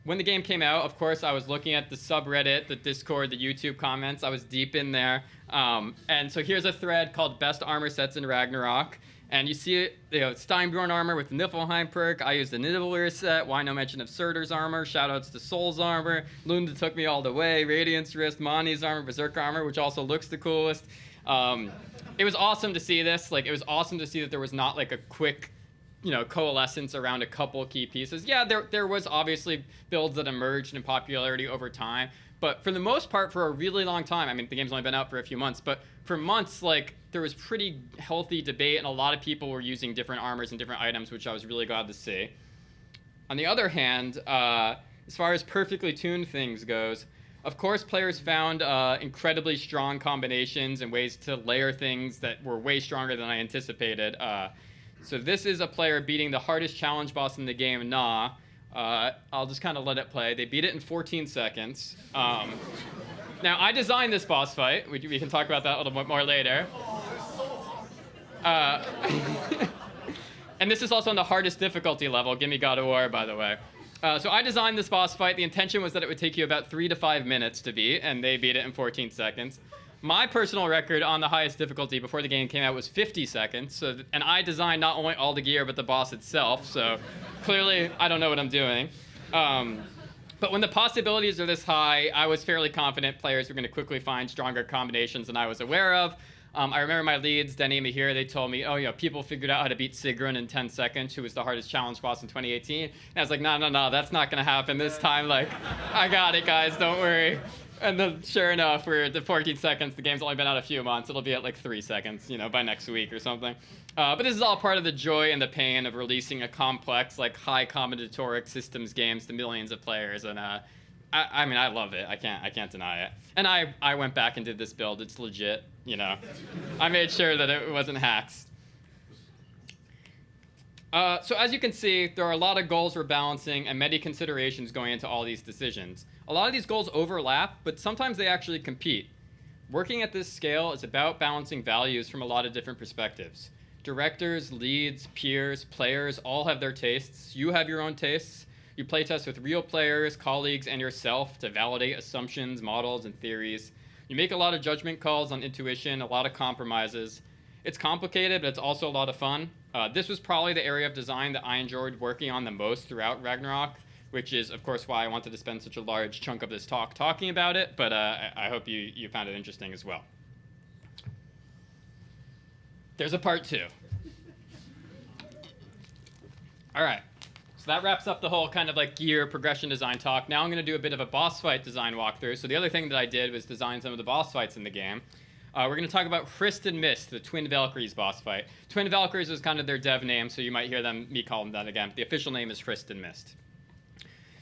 when the game came out, of course, I was looking at the subreddit, the Discord, the YouTube comments. I was deep in there. And so here's a thread called Best Armor Sets in Ragnarok. And you see it, Steinbjorn armor with the Niflheim perk. I used the Nidavellir set. Why no mention of Surtur's armor? Shoutouts to Soul's armor. Lunda took me all the way. Radiance wrist, Mani's armor, Berserker armor, which also looks the coolest. It was awesome to see this. Like, it was awesome to see that there was not like a quick, coalescence around a couple key pieces. Yeah, there was obviously builds that emerged in popularity over time, but for the most part, for a really long time, I mean, the game's only been out for a few months, but for months, like, there was pretty healthy debate, and a lot of people were using different armors and different items, which I was really glad to see. On the other hand, as far as perfectly tuned things goes, of course, players found incredibly strong combinations and ways to layer things that were way stronger than I anticipated. So this is a player beating the hardest challenge boss in the game, Nah. I'll just kind of let it play. They beat it in 14 seconds. Now, I designed this boss fight. We can talk about that a little bit more later. And this is also on the hardest difficulty level. Give me God of War, by the way. So I designed this boss fight. The intention was that it would take you about 3 to 5 minutes to beat, and they beat it in 14 seconds. My personal record on the highest difficulty before the game came out was 50 seconds. And I designed not only all the gear, but the boss itself. So clearly, I don't know what I'm doing. But when the possibilities are this high, I was fairly confident players were going to quickly find stronger combinations than I was aware of. I remember my leads, Denny and Meyer, they told me, people figured out how to beat Sigrun in 10 seconds, who was the hardest challenge boss in 2018. And I was like, no, that's not going to happen this time. Like, I got it, guys, don't worry. And then, sure enough, we're at the 14 seconds. The game's only been out a few months. It'll be at like 3 seconds, by next week or something. But this is all part of the joy and the pain of releasing a complex, like high combinatoric systems games to millions of players. And I mean, I love it. I can't deny it. And I went back and did this build. It's legit, I made sure that it wasn't hacks. So as you can see, there are a lot of goals we're balancing and many considerations going into all these decisions. A lot of these goals overlap, but sometimes they actually compete. Working at this scale is about balancing values from a lot of different perspectives. Directors, leads, peers, players all have their tastes. You have your own tastes. You playtest with real players, colleagues, and yourself to validate assumptions, models, and theories. You make a lot of judgment calls on intuition, a lot of compromises. It's complicated, but it's also a lot of fun. This was probably the area of design that I enjoyed working on the most throughout Ragnarok, which is, of course, why I wanted to spend such a large chunk of this talk talking about it, but I hope you found it interesting as well. There's a part 2. All right, so that wraps up the whole kind of like gear progression design talk. Now I'm going to do a bit of a boss fight design walkthrough. So the other thing that I did was design some of the boss fights in the game. We're going to talk about Hrist and Mist, the Twin Valkyries boss fight. Twin Valkyries is kind of their dev name, so you might hear me call them that again. But the official name is Hrist and Mist.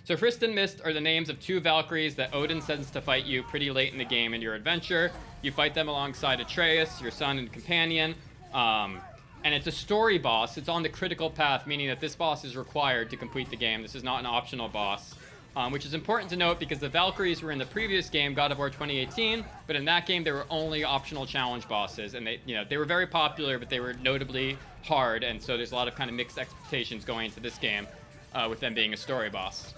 So Hrist and Mist are the names of two Valkyries that Odin sends to fight you pretty late in the game in your adventure. You fight them alongside Atreus, your son and companion. And it's a story boss. It's on the critical path, meaning that this boss is required to complete the game. This is not an optional boss, which is important to note because the Valkyries were in the previous game, God of War 2018, but in that game they were only optional challenge bosses, and they were very popular, but they were notably hard, and so there's a lot of kind of mixed expectations going into this game with them being a story boss.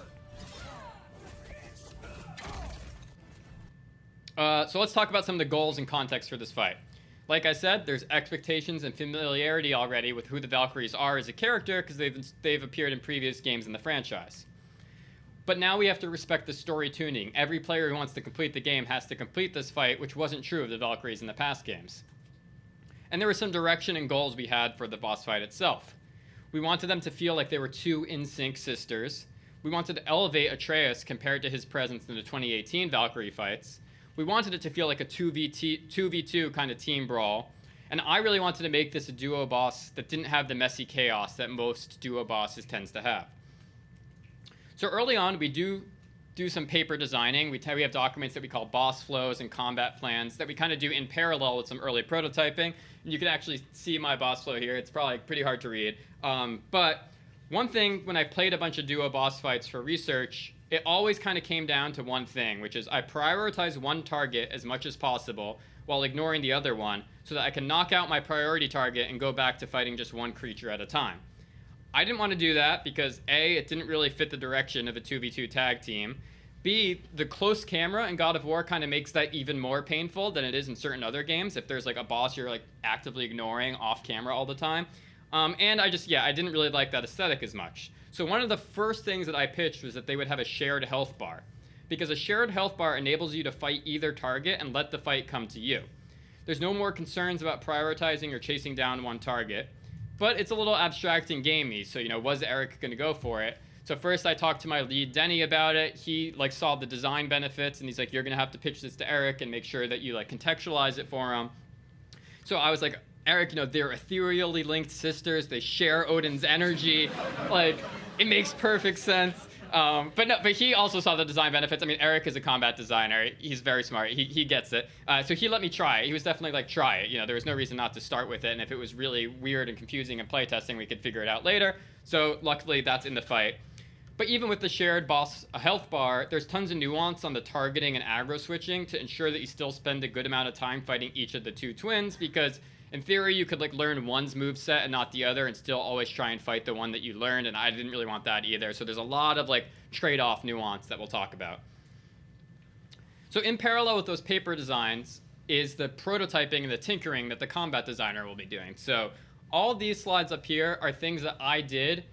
So let's talk about some of the goals and context for this fight. Like I said, there's expectations and familiarity already with who the Valkyries are as a character because they've appeared in previous games in the franchise. But now we have to respect the story tuning. Every player who wants to complete the game has to complete this fight, which wasn't true of the Valkyries in the past games. And there was some direction and goals we had for the boss fight itself. We wanted them to feel like they were two in-sync sisters. We wanted to elevate Atreus compared to his presence in the 2018 Valkyrie fights. We wanted it to feel like a 2v2 kind of team brawl. And I really wanted to make this a duo boss that didn't have the messy chaos that most duo bosses tends to have. So early on, we do some paper designing. We have documents that we call boss flows and combat plans that we kind of do in parallel with some early prototyping. And you can actually see my boss flow here. It's probably pretty hard to read. But one thing, when I played a bunch of duo boss fights for research, it always kind of came down to one thing, which is I prioritize one target as much as possible while ignoring the other one so that I can knock out my priority target and go back to fighting just one creature at a time. I didn't want to do that because A, it didn't really fit the direction of a 2v2 tag team. B, the close camera in God of War kind of makes that even more painful than it is in certain other games if there's like a boss you're like actively ignoring off camera all the time. And I didn't really like that aesthetic as much. So one of the first things that I pitched was that they would have a shared health bar, because a shared health bar enables you to fight either target and let the fight come to you. There's no more concerns about prioritizing or chasing down one target, but it's a little abstract and gamey, so was Eric going to go for it? So first I talked to my lead Denny about it. He saw the design benefits, and he's like, you're going to have to pitch this to Eric and make sure that you contextualize it for him. So I was like, Eric, they're ethereally linked sisters. They share Odin's energy. It makes perfect sense. But he also saw the design benefits. I mean, Eric is a combat designer. He's very smart. He gets it. So he let me try it. He was definitely try it. There was no reason not to start with it. And if it was really weird and confusing in playtesting, we could figure it out later. So luckily, that's in the fight. But even with the shared boss health bar, there's tons of nuance on the targeting and aggro switching to ensure that you still spend a good amount of time fighting each of the two twins, because in theory, you could learn one's moveset and not the other and still always try and fight the one that you learned, and I didn't really want that either. So there's a lot of trade-off nuance that we'll talk about. So in parallel with those paper designs is the prototyping and the tinkering that the combat designer will be doing. So all these slides up here are things that I did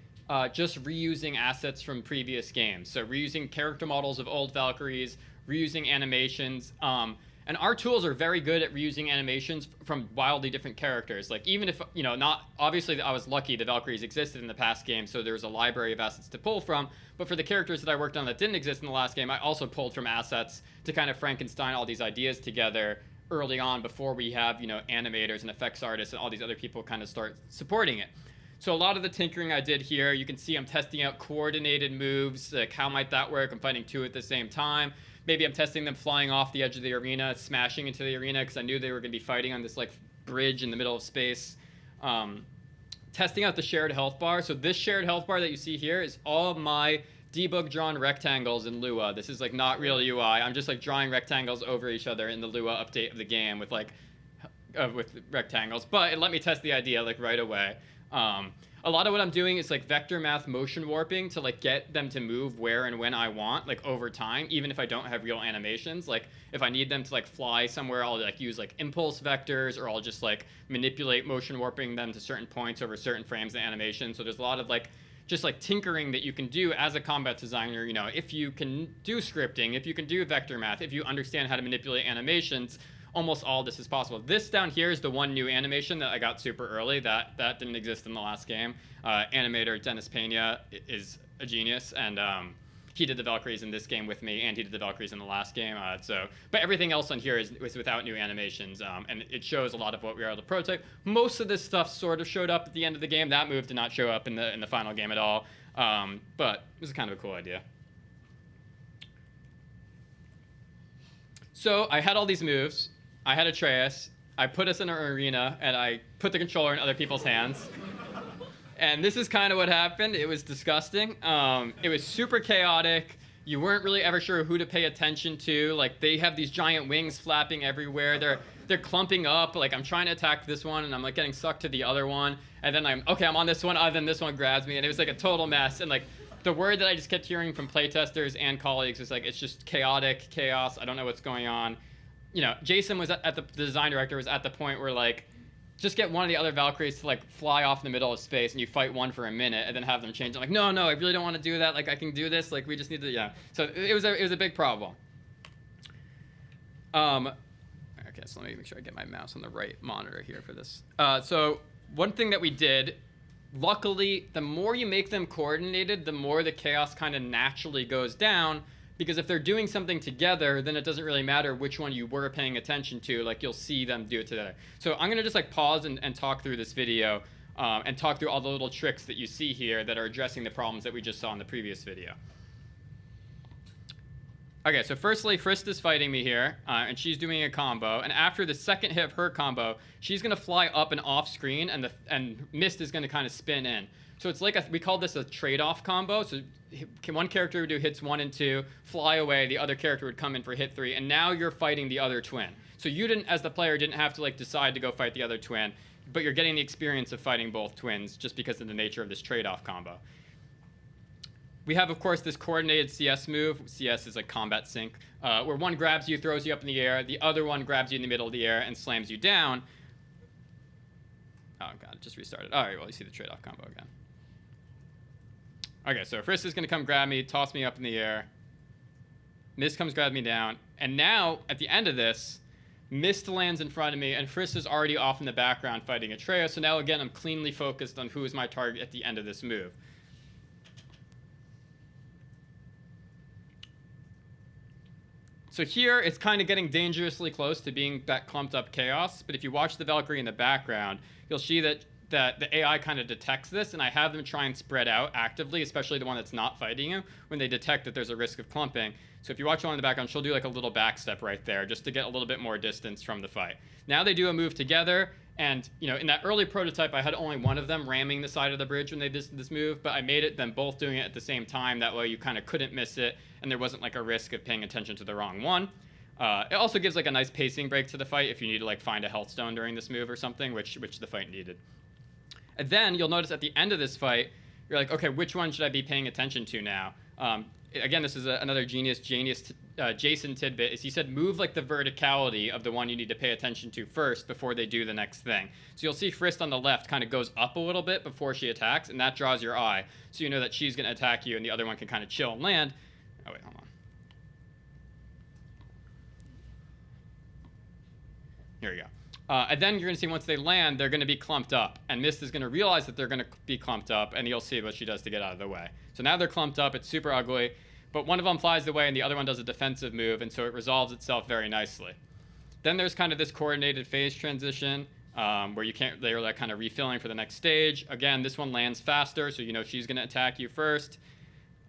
just reusing assets from previous games. So reusing character models of old Valkyries, reusing animations, and our tools are very good at reusing animations from wildly different characters. Even if, not obviously I was lucky the Valkyries existed in the past game, so there was a library of assets to pull from. But for the characters that I worked on that didn't exist in the last game, I also pulled from assets to kind of Frankenstein all these ideas together early on before we have, animators and effects artists and all these other people kind of start supporting it. So a lot of the tinkering I did here, you can see I'm testing out coordinated moves. How might that work? I'm fighting two at the same time. Maybe I'm testing them flying off the edge of the arena, smashing into the arena, because I knew they were going to be fighting on this bridge in the middle of space. Testing out the shared health bar. So this shared health bar that you see here is all my debug drawn rectangles in Lua. This is not real UI. I'm just drawing rectangles over each other in the Lua update of the game with with rectangles. But it let me test the idea right away. A lot of what I'm doing is vector math motion warping to get them to move where and when I want over time, even if I don't have real animations. If I need them to fly somewhere, I'll use impulse vectors, or I'll just manipulate motion warping them to certain points over certain frames of animation. So there's a lot of just tinkering that you can do as a combat designer. If you can do scripting, if you can do vector math, if you understand how to manipulate animations, almost all this is possible. This down here is the one new animation that I got super early that didn't exist in the last game. Animator Dennis Pena is a genius, and he did the Valkyries in this game with me, and he did the Valkyries in the last game. But everything else on here is without new animations, and it shows a lot of what we were able to prototype. Most of this stuff sort of showed up at the end of the game. That move did not show up in the final game at all, but it was kind of a cool idea. So I had all these moves. I had Atreus. I put us in an arena, and I put the controller in other people's hands. And this is kind of what happened. It was disgusting. It was super chaotic. You weren't really ever sure who to pay attention to. Like, they have these giant wings flapping everywhere. They're clumping up. Like, I'm trying to attack this one, and I'm like getting sucked to the other one. And then I'm on this one. Then this one grabs me, and it was like a total mess. And like, the word that I just kept hearing from playtesters and colleagues was like, it's just chaotic chaos. I don't know what's going on. You know, Jason was the design director was at the point where like, just get one of the other Valkyries to like fly off in the middle of space, and you fight one for a minute, and then have them change. I'm like, no, I really don't want to do that. Like, I can do this. Like, we just need to, yeah. So it was a big problem. Okay, so let me make sure I get my mouse on the right monitor here for this. So one thing that we did, luckily, the more you make them coordinated, the more the chaos kind of naturally goes down. Because if they're doing something together, then it doesn't really matter which one you were paying attention to. Like, you'll see them do it together. So I'm going to just like pause and talk through this video and talk through all the little tricks that you see here that are addressing the problems that we just saw in the previous video. Okay, so firstly, Frist is fighting me here, and she's doing a combo. And after the second hit of her combo, she's going to fly up and off screen, and Mist is going to kind of spin in. So it's like we call this a trade-off combo. So one character would do hits 1 and 2, fly away. The other character would come in for hit 3, and now you're fighting the other twin. So you didn't, as the player, didn't have to like decide to go fight the other twin, but you're getting the experience of fighting both twins just because of the nature of this trade-off combo. We have, of course, this coordinated CS move. CS is like combat sync, where one grabs you, throws you up in the air. The other one grabs you in the middle of the air and slams you down. Oh, God, it just restarted. All right, well, you see the trade-off combo again. Okay, so Frist is going to come grab me, toss me up in the air. Mist comes grab me down. And now, at the end of this, Mist lands in front of me, and Frist is already off in the background fighting Atreus. So now, again, I'm cleanly focused on who is my target at the end of this move. So here, it's kind of getting dangerously close to being that clumped up chaos. But if you watch the Valkyrie in the background, you'll see that the AI kind of detects this, and I have them try and spread out actively, especially the one that's not fighting you, when they detect that there's a risk of clumping. So if you watch one in the background, she'll do like a little back step right there, just to get a little bit more distance from the fight. Now they do a move together, and you know, in that early prototype, I had only one of them ramming the side of the bridge when they did this move, but I made it them both doing it at the same time. That way you kind of couldn't miss it, and there wasn't like a risk of paying attention to the wrong one. It also gives like a nice pacing break to the fight if you need to like find a health stone during this move or something, which the fight needed. And then you'll notice at the end of this fight, you're like, okay, which one should I be paying attention to now? Again, this is another Jason tidbit, is he said move like the verticality of the one you need to pay attention to first before they do the next thing. So you'll see Frist on the left kind of goes up a little bit before she attacks, and that draws your eye. So you know that she's going to attack you, and the other one can kind of chill and land. Oh, wait, hold on. Here we go. And then you're going to see once they land, they're going to be clumped up. And Mist is going to realize that they're going to be clumped up, and you'll see what she does to get out of the way. So now they're clumped up. It's super ugly. But one of them flies away, and the other one does a defensive move, and so it resolves itself very nicely. Then there's kind of this coordinated phase transition where they're like kind of refilling for the next stage. Again, this one lands faster, so you know she's going to attack you first.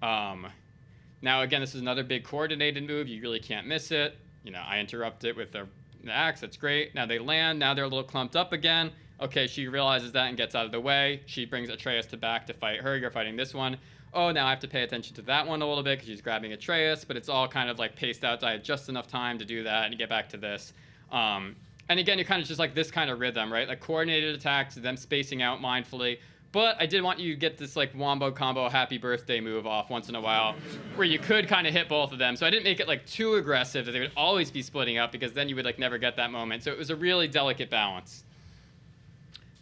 Now, again, this is another big coordinated move. You really can't miss it. You know, I interrupt it with the axe. That's great. Now they land. Now they're a little clumped up again. Okay, she realizes that and gets out of the way. She brings Atreus back to fight her. You're fighting this one. Oh, now I have to pay attention to that one a little bit because she's grabbing Atreus, but it's all kind of like paced out. So I had just enough time to do that and get back to this. And again, you're kind of just like this kind of rhythm, right? Like coordinated attacks, them spacing out mindfully. But I did want you to get this like wombo combo happy birthday move off once in a while where you could kind of hit both of them. So I didn't make it like too aggressive that they would always be splitting up because then you would like never get that moment. So it was a really delicate balance.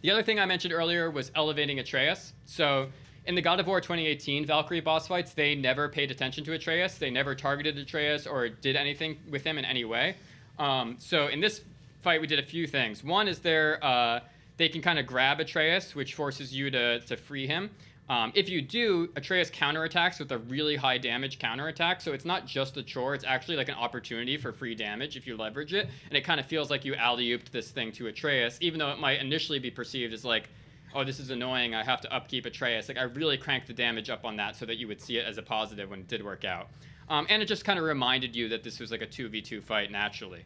The other thing I mentioned earlier was elevating Atreus. So in the God of War 2018 Valkyrie boss fights, they never paid attention to Atreus. They never targeted Atreus or did anything with him in any way. So in this fight, we did a few things. One is they can kind of grab Atreus, which forces you to free him. If you do, Atreus counterattacks with a really high damage counterattack, so it's not just a chore, it's actually like an opportunity for free damage if you leverage it, and it kind of feels like you alley-ooped this thing to Atreus, even though it might initially be perceived as like, oh, this is annoying, I have to upkeep Atreus. Like, I really cranked the damage up on that so that you would see it as a positive when it did work out. And it just kind of reminded you that this was like a 2v2 fight naturally.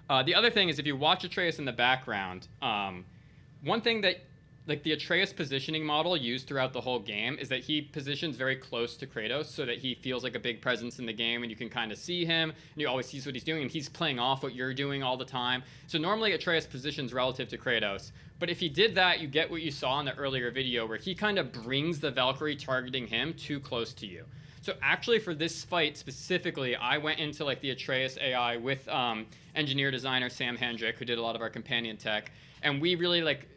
The other thing is, if you watch Atreus in the background, one thing that like the Atreus positioning model used throughout the whole game is that he positions very close to Kratos so that he feels like a big presence in the game and you can kind of see him and you always see what he's doing and he's playing off what you're doing all the time. So normally Atreus positions relative to Kratos, but if he did that, you get what you saw in the earlier video where he kind of brings the Valkyrie targeting him too close to you. So actually for this fight specifically, I went into like the Atreus AI with engineer designer Sam Hendrick, who did a lot of our companion tech, and we really like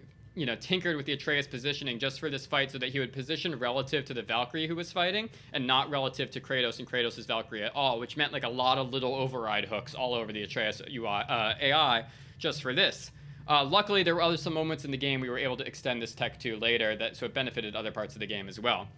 tinkered with the Atreus positioning just for this fight so that he would position relative to the Valkyrie who was fighting and not relative to Kratos and Kratos' Valkyrie at all, which meant like a lot of little override hooks all over the Atreus AI just for this. Luckily, there were some moments in the game we were able to extend this tech to later, so it benefited other parts of the game as well.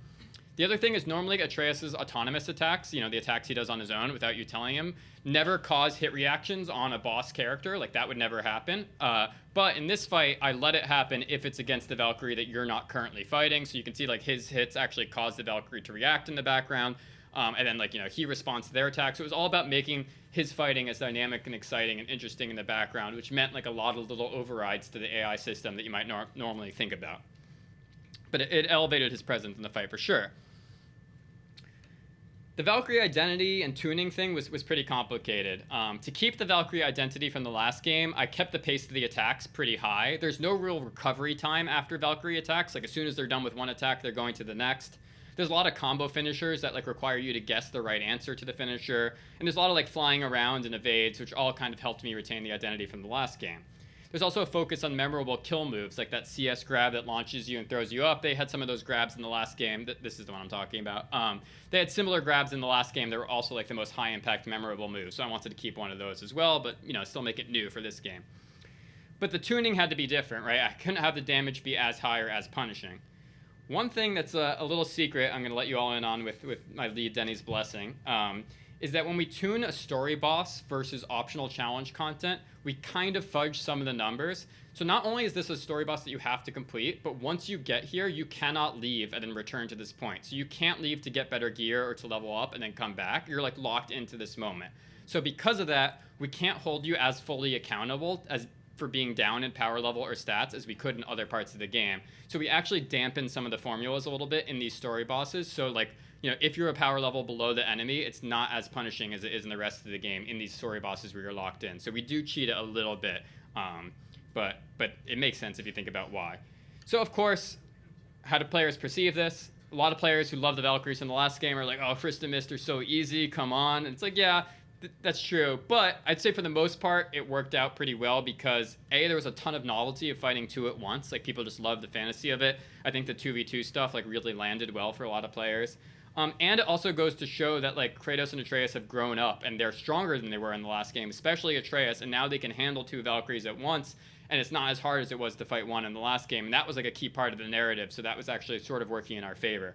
The other thing is normally Atreus' autonomous attacks, the attacks he does on his own without you telling him, never cause hit reactions on a boss character. Like, that would never happen. But in this fight, I let it happen if it's against the Valkyrie that you're not currently fighting. So you can see, like, his hits actually cause the Valkyrie to react in the background. And then, like, he responds to their attacks. So it was all about making his fighting as dynamic and exciting and interesting in the background, which meant, like, a lot of little overrides to the AI system that you might normally think about. But it elevated his presence in the fight for sure. The Valkyrie identity and tuning thing was pretty complicated. To keep the Valkyrie identity from the last game, I kept the pace of the attacks pretty high. There's no real recovery time after Valkyrie attacks. Like, as soon as they're done with one attack, they're going to the next. There's a lot of combo finishers that like require you to guess the right answer to the finisher. And there's a lot of like flying around and evades, which all kind of helped me retain the identity from the last game. There's also a focus on memorable kill moves, like that CS grab that launches you and throws you up. They had some of those grabs in the last game. This is the one I'm talking about. They had similar grabs in the last game that were also like the most high-impact, memorable moves. So I wanted to keep one of those as well, but still make it new for this game. But the tuning had to be different, right? I couldn't have the damage be as high or as punishing. One thing that's a little secret I'm going to let you all in on with my lead, Denny's blessing, is that when we tune a story boss versus optional challenge content, we kind of fudge some of the numbers. So not only is this a story boss that you have to complete, but once you get here, you cannot leave and then return to this point. So you can't leave to get better gear or to level up and then come back. You're like locked into this moment. So because of that, we can't hold you as fully accountable as for being down in power level or stats as we could in other parts of the game. So we actually dampen some of the formulas a little bit in these story bosses. So like, if you're a power level below the enemy, it's not as punishing as it is in the rest of the game in these story bosses where you're locked in. So we do cheat it a little bit, but it makes sense if you think about why. So of course, how do players perceive this? A lot of players who love the Valkyries in the last game are like, oh, Frist and Mist are so easy, come on. And it's like, yeah, that's true. But I'd say for the most part, it worked out pretty well because A, there was a ton of novelty of fighting two at once. Like, people just loved the fantasy of it. I think the 2v2 stuff like really landed well for a lot of players. And it also goes to show that like Kratos and Atreus have grown up and they're stronger than they were in the last game, especially Atreus, and now they can handle two Valkyries at once, and it's not as hard as it was to fight one in the last game, and that was like a key part of the narrative, so that was actually sort of working in our favor.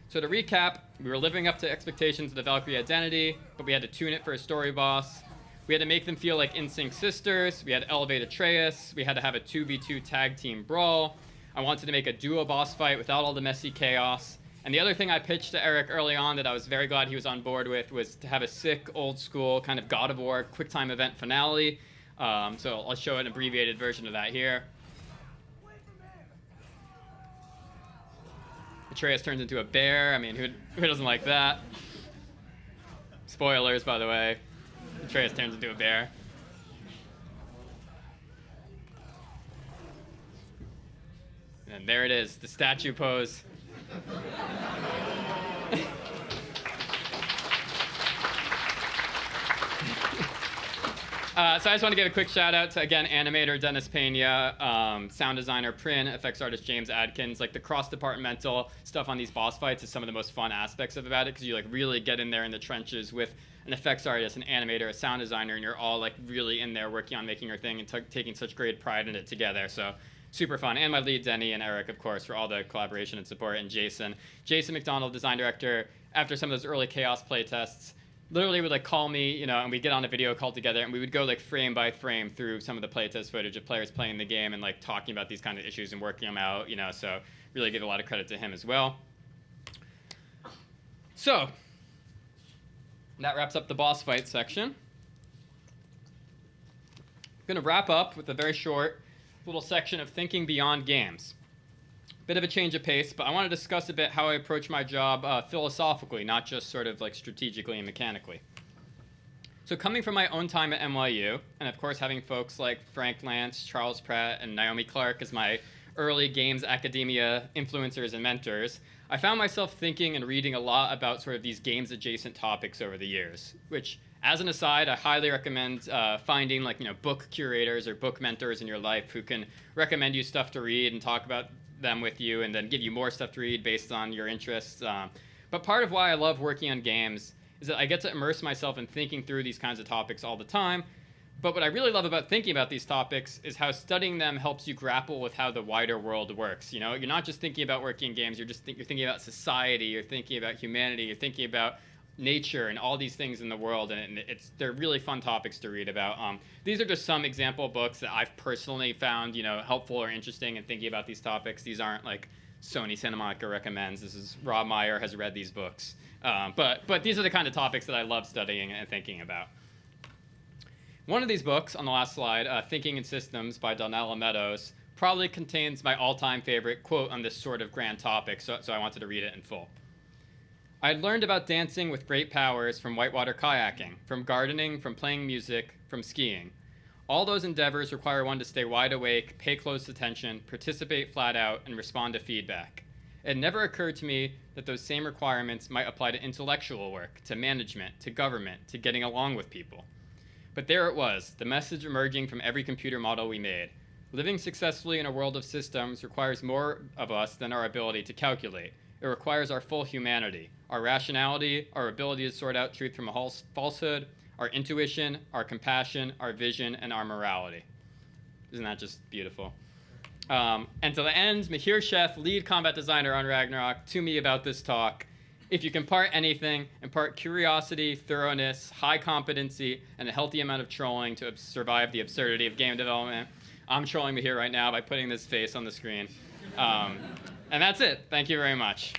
So to recap, we were living up to expectations of the Valkyrie identity, but we had to tune it for a story boss. We had to make them feel like in-sync sisters. We had to elevate Atreus. We had to have a 2v2 tag team brawl. I wanted to make a duo boss fight without all the messy chaos. And the other thing I pitched to Eric early on that I was very glad he was on board with was to have a sick, old-school kind of God of War quick-time event finale. So I'll show an abbreviated version of that here. Atreus turns into a bear. I mean, who doesn't like that? Spoilers, by the way. Atreus turns into a bear. And there it is, the statue pose. So I just want to give a quick shout out to, again, animator Dennis Pena, sound designer Prin, effects artist James Adkins. Like, the cross-departmental stuff on these boss fights is some of the most fun aspects about it, because you like really get in there in the trenches with an effects artist, an animator, a sound designer, and you're all like really in there working on making your thing and taking such great pride in it together. So super fun. And my leads, Denny and Eric, of course, for all the collaboration and support, and Jason McDonald, design director, after some of those early Chaos playtests, literally would like call me, and we'd get on a video call together, and we would go like frame by frame through some of the playtest footage of players playing the game and like talking about these kind of issues and working them out, so really give a lot of credit to him as well. So that wraps up the boss fight section. I'm going to wrap up with a very short little section of thinking beyond games. Bit of a change of pace, but I want to discuss a bit how I approach my job philosophically, not just sort of like strategically and mechanically. So coming from my own time at NYU, and of course having folks like Frank Lance, Charles Pratt, and Naomi Clark as my early games academia influencers and mentors, I found myself thinking and reading a lot about sort of these games adjacent topics over the years, which, as an aside, I highly recommend finding like, book curators or book mentors in your life who can recommend you stuff to read and talk about them with you and then give you more stuff to read based on your interests. But part of why I love working on games is that I get to immerse myself in thinking through these kinds of topics all the time. But what I really love about thinking about these topics is how studying them helps you grapple with how the wider world works. You're not just thinking about working in games, you're thinking about society, you're thinking about humanity, you're thinking about nature and all these things in the world, and they're really fun topics to read about. These are just some example books that I've personally found helpful or interesting in thinking about these topics. These aren't like Sony Cinematica recommends. This is Rob Meyer has read these books. But these are the kind of topics that I love studying and thinking about. One of these books on the last slide, Thinking in Systems by Donella Meadows, probably contains my all-time favorite quote on this sort of grand topic, so I wanted to read it in full. I had learned about dancing with great powers from whitewater kayaking, from gardening, from playing music, from skiing. All those endeavors require one to stay wide awake, pay close attention, participate flat out, and respond to feedback. It never occurred to me that those same requirements might apply to intellectual work, to management, to government, to getting along with people. But there it was, the message emerging from every computer model we made. Living successfully in a world of systems requires more of us than our ability to calculate. It requires our full humanity, our rationality, our ability to sort out truth from a falsehood, our intuition, our compassion, our vision, and our morality. Isn't that just beautiful? And to the end, Mihir Sheth, lead combat designer on Ragnarok, to me about this talk. If you can part anything, impart curiosity, thoroughness, high competency, and a healthy amount of trolling to survive the absurdity of game development. I'm trolling Mihir right now by putting this face on the screen. And that's it. Thank you very much.